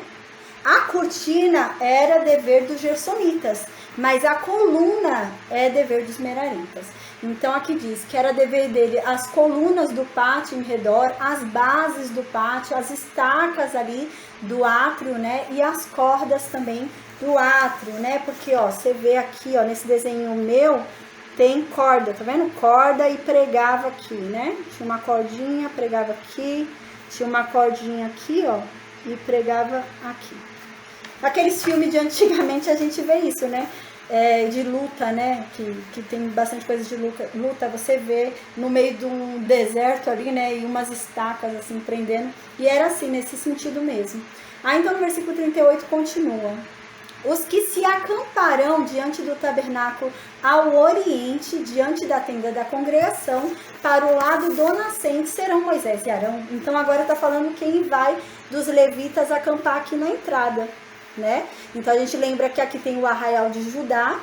A cortina era dever dos gersonitas, mas a coluna é dever dos meraritas. Então, aqui diz que era dever dele as colunas do pátio em redor, as bases do pátio, as estacas ali do átrio, né? E as cordas também do átrio, né? Porque, ó, você vê aqui, ó, nesse desenho meu, tem corda, tá vendo? Corda e pregava aqui, né? Tinha uma cordinha, pregava aqui, tinha uma cordinha aqui, ó, e pregava aqui. Aqueles filmes de antigamente a gente vê isso, né? De luta, né? Que tem bastante coisa de luta, você vê no meio de um deserto ali, né? E umas estacas assim prendendo. E era assim, nesse sentido mesmo. Aí então no versículo 38 continua. Os que se acamparão diante do tabernáculo ao oriente, diante da tenda da congregação, para o lado do nascente, serão Moisés e Arão. Então agora está falando quem vai dos levitas acampar aqui na entrada, né? Então a gente lembra que aqui tem o arraial de Judá,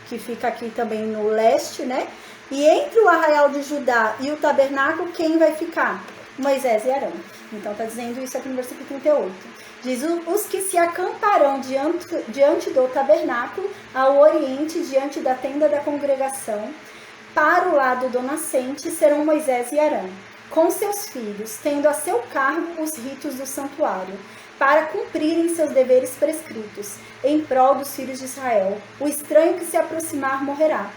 que fica aqui também no leste, né? E entre o arraial de Judá e o tabernáculo, quem vai ficar? Moisés e Arão. Então está dizendo isso aqui no versículo 38. Diz, os que se acamparão diante do tabernáculo, ao oriente, diante da tenda da congregação, para o lado do nascente, serão Moisés e Arão, com seus filhos, tendo a seu cargo os ritos do santuário, para cumprirem seus deveres prescritos, em prol dos filhos de Israel. O estranho que se aproximar morrerá.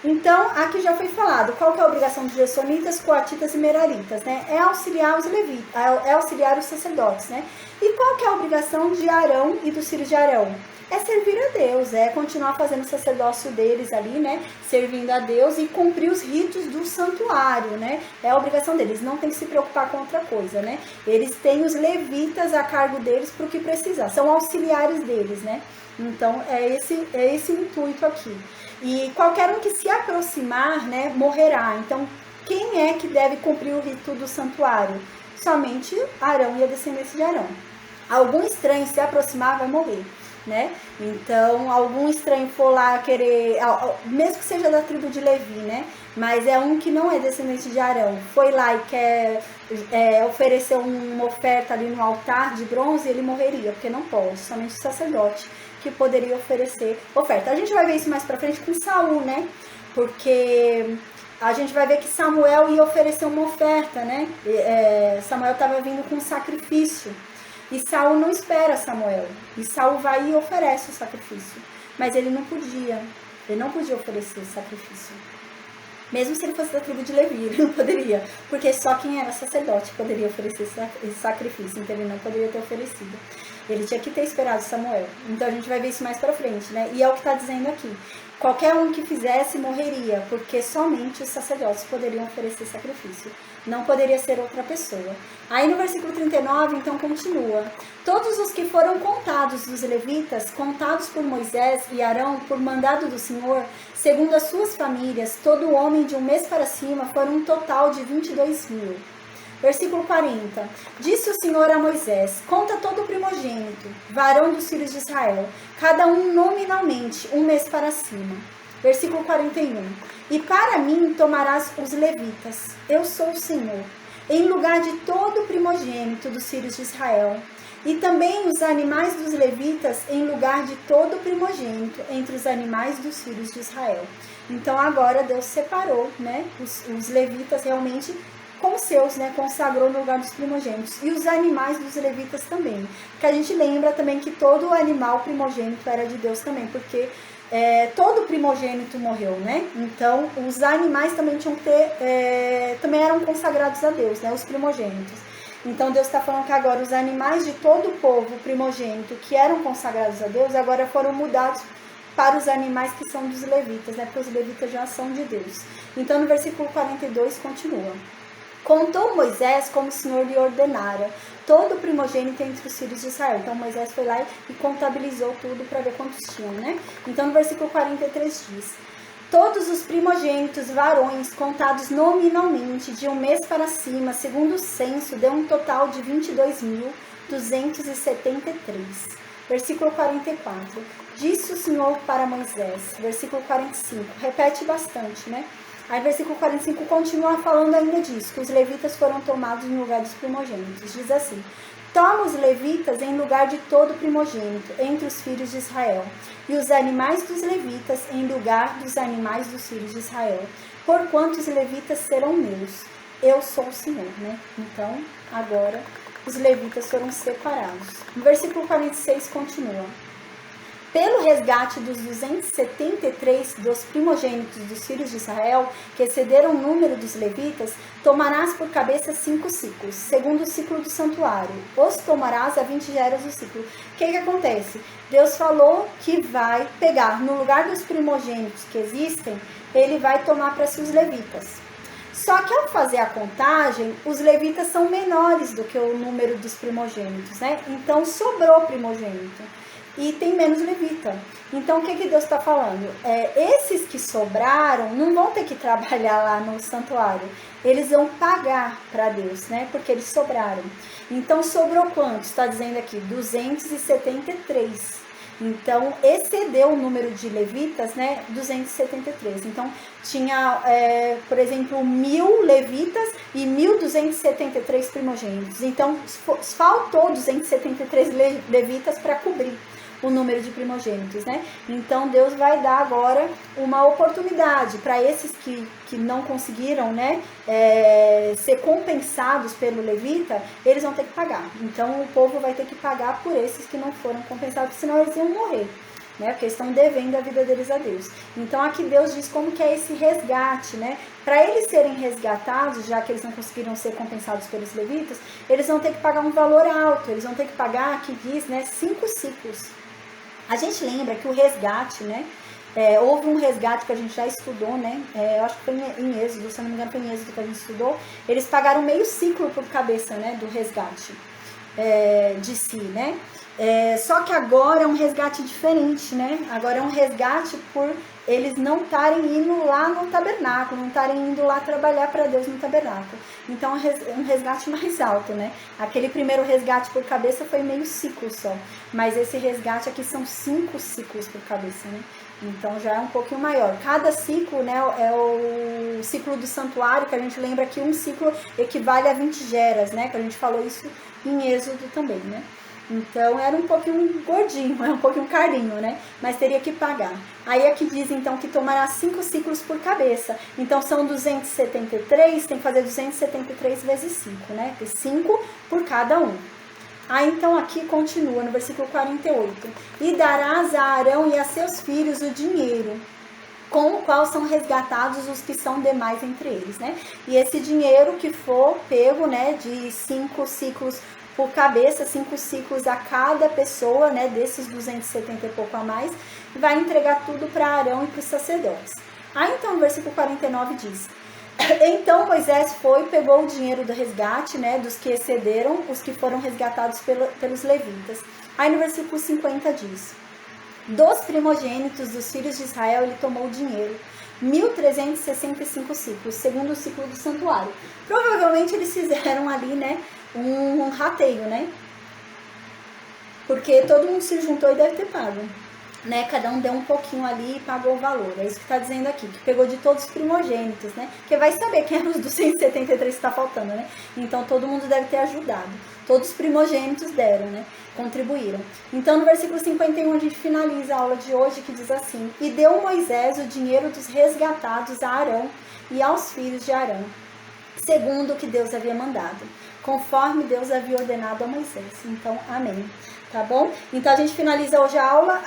Então, aqui já foi falado, qual que é a obrigação dos gersonitas, coatitas e meraritas, né? É auxiliar os levitas, é auxiliar os sacerdotes, né? E qual que é a obrigação de Arão e dos filhos de Arão? É servir a Deus, é continuar fazendo o sacerdócio deles ali, né? Servindo a Deus e cumprir os ritos do santuário, né? É a obrigação deles, não tem que se preocupar com outra coisa, né? Eles têm os levitas a cargo deles para o que precisar, são auxiliares deles, né? Então, é esse o intuito aqui. E qualquer um que se aproximar, né, morrerá. Então, quem é que deve cumprir o rito do santuário? Somente Arão e a descendência de Arão. Algum estranho se aproximar vai morrer, né? Então, algum estranho for lá querer, mesmo que seja da tribo de Levi, né? Mas é um que não é descendente de Arão, foi lá e quer oferecer uma oferta ali no altar de bronze, ele morreria, porque não pode, somente o sacerdote que poderia oferecer oferta. A gente vai ver isso mais pra frente com Saul, né? Porque a gente vai ver que Samuel ia oferecer uma oferta, né? Samuel estava vindo com um sacrifício. E Saul não espera Samuel. E Saul vai e oferece o sacrifício. Mas ele não podia. Ele não podia oferecer o sacrifício. Mesmo se ele fosse da tribo de Levi, ele não poderia. Porque só quem era sacerdote poderia oferecer esse sacrifício. Então ele não poderia ter oferecido. Ele tinha que ter esperado Samuel. Então a gente vai ver isso mais pra frente, né? E é o que está dizendo aqui. Qualquer um que fizesse morreria, porque somente os sacerdotes poderiam oferecer sacrifício. Não poderia ser outra pessoa. Aí no versículo 39, então continua. Todos os que foram contados dos levitas, contados por Moisés e Arão, por mandado do Senhor, segundo as suas famílias, todo homem de um mês para cima, foram um total de 22.000. Versículo 40. Disse o Senhor a Moisés, conta todo o primogênito, varão dos filhos de Israel, cada um nominalmente, um mês para cima. Versículo 41. E para mim tomarás os levitas, eu sou o Senhor, em lugar de todo o primogênito dos filhos de Israel. E também os animais dos levitas, em lugar de todo o primogênito entre os animais dos filhos de Israel. Então agora Deus separou, né, os levitas realmente com seus, né, consagrou no lugar dos primogênitos. E os animais dos levitas também. Que a gente lembra também que todo animal primogênito era de Deus também, porque todo primogênito morreu, né? Então, os animais também tinham que ter, também eram consagrados a Deus, né? Os primogênitos. Então, Deus está falando que agora os animais de todo o povo primogênito que eram consagrados a Deus, agora foram mudados para os animais que são dos levitas, né? Porque os levitas já são de Deus. Então, no versículo 42, continua. Contou Moisés como o Senhor lhe ordenara, todo o primogênito entre os filhos de Israel. Então Moisés foi lá e contabilizou tudo para ver quantos tinham, né? Então no versículo 43 diz, todos os primogênitos varões contados nominalmente de um mês para cima, segundo o censo, deu um total de 22.273. Versículo 44. Disse o Senhor para Moisés. Versículo 45. Repete bastante, né? Aí, versículo 45 continua falando ainda disso, que os levitas foram tomados em lugar dos primogênitos. Diz assim, toma os levitas em lugar de todo primogênito, entre os filhos de Israel, e os animais dos levitas em lugar dos animais dos filhos de Israel, porquanto os levitas serão meus. Eu sou o Senhor, né? Então, agora, os levitas foram separados. No versículo 46 continua. pelo resgate dos 273 dos primogênitos dos filhos de Israel, que excederam o número dos levitas, tomarás por cabeça 5 ciclos, segundo o ciclo do santuário. Os tomarás a 20 geras do ciclo. O que acontece? Deus falou que vai pegar, no lugar dos primogênitos que existem, ele vai tomar para si os levitas. Só que ao fazer a contagem, os levitas são menores do que o número dos primogênitos, né? Então sobrou primogênito e tem menos levita. Então o que Deus está falando? Esses que sobraram não vão ter que trabalhar lá no santuário, eles vão pagar para Deus, né? Porque eles sobraram. Então sobrou quanto? Está dizendo aqui 273. Então, excedeu o número de levitas, né, 273. Então, tinha, por exemplo, 1.000 levitas e 1.273 primogênitos. Então, faltou 273 levitas para cobrir o número de primogênitos, né? Então, Deus vai dar agora uma oportunidade para esses que não conseguiram, né, ser compensados pelo levita, eles vão ter que pagar. Então, o povo vai ter que pagar por esses que não foram compensados, senão eles iam morrer, né? Porque estão devendo a vida deles a Deus. Então, aqui Deus diz como que é esse resgate, né? Para eles serem resgatados, já que eles não conseguiram ser compensados pelos levitas, eles vão ter que pagar um valor alto, eles vão ter que pagar, aqui diz, né, 5 ciclos. A gente lembra que o resgate, né, houve um resgate que a gente já estudou, né, eu acho que foi em Êxodo, se eu não me engano foi em Êxodo que a gente estudou, eles pagaram meio ciclo por cabeça, né, do resgate de si, né, só que agora é um resgate diferente, né, agora é um resgate por eles não estarem indo lá no tabernáculo, não estarem indo lá trabalhar para Deus no tabernáculo. Então é um resgate mais alto, né? Aquele primeiro resgate por cabeça foi meio ciclo só, mas esse resgate aqui são 5 ciclos por cabeça, né? Então já é um pouquinho maior. Cada ciclo, né, é o ciclo do santuário, que a gente lembra que um ciclo equivale a 20 geras, né? Que a gente falou isso em Êxodo também, né? Então era um pouquinho gordinho, um pouquinho carinho, né? Mas teria que pagar. Aí aqui diz então que tomará 5 ciclos por cabeça. Então são 273, tem que fazer 273 vezes 5, né? 5 por cada um. Aí então aqui continua no versículo 48. E darás a Arão e a seus filhos o dinheiro, com o qual são resgatados os que são demais entre eles, né? E esse dinheiro que for pego, né, de 5 ciclos por cabeça, 5 ciclos a cada pessoa, né, desses 270 e pouco a mais, vai entregar tudo para Arão e para os sacerdotes. Aí então o versículo 49 diz: então Moisés foi, pegou o dinheiro do resgate, né, dos que excederam, os que foram resgatados pelos levitas. Aí no versículo 50 diz: dos primogênitos dos filhos de Israel ele tomou o dinheiro, 1.365 ciclos, segundo o ciclo do santuário. Provavelmente eles fizeram ali, né, um rateio, né? Porque todo mundo se juntou e deve ter pago, né? Cada um deu um pouquinho ali e pagou o valor. É isso que está dizendo aqui, que pegou de todos os primogênitos, né? Porque vai saber quem eram os 273 que está faltando, né? Então todo mundo deve ter ajudado. Todos os primogênitos deram, né? Contribuíram. Então no versículo 51 a gente finaliza a aula de hoje, que diz assim: e deu Moisés o dinheiro dos resgatados a Arão e aos filhos de Arão, segundo o que Deus havia mandado, conforme Deus havia ordenado a Moisés. Então, amém. Tá bom? Então a gente finaliza hoje a aula.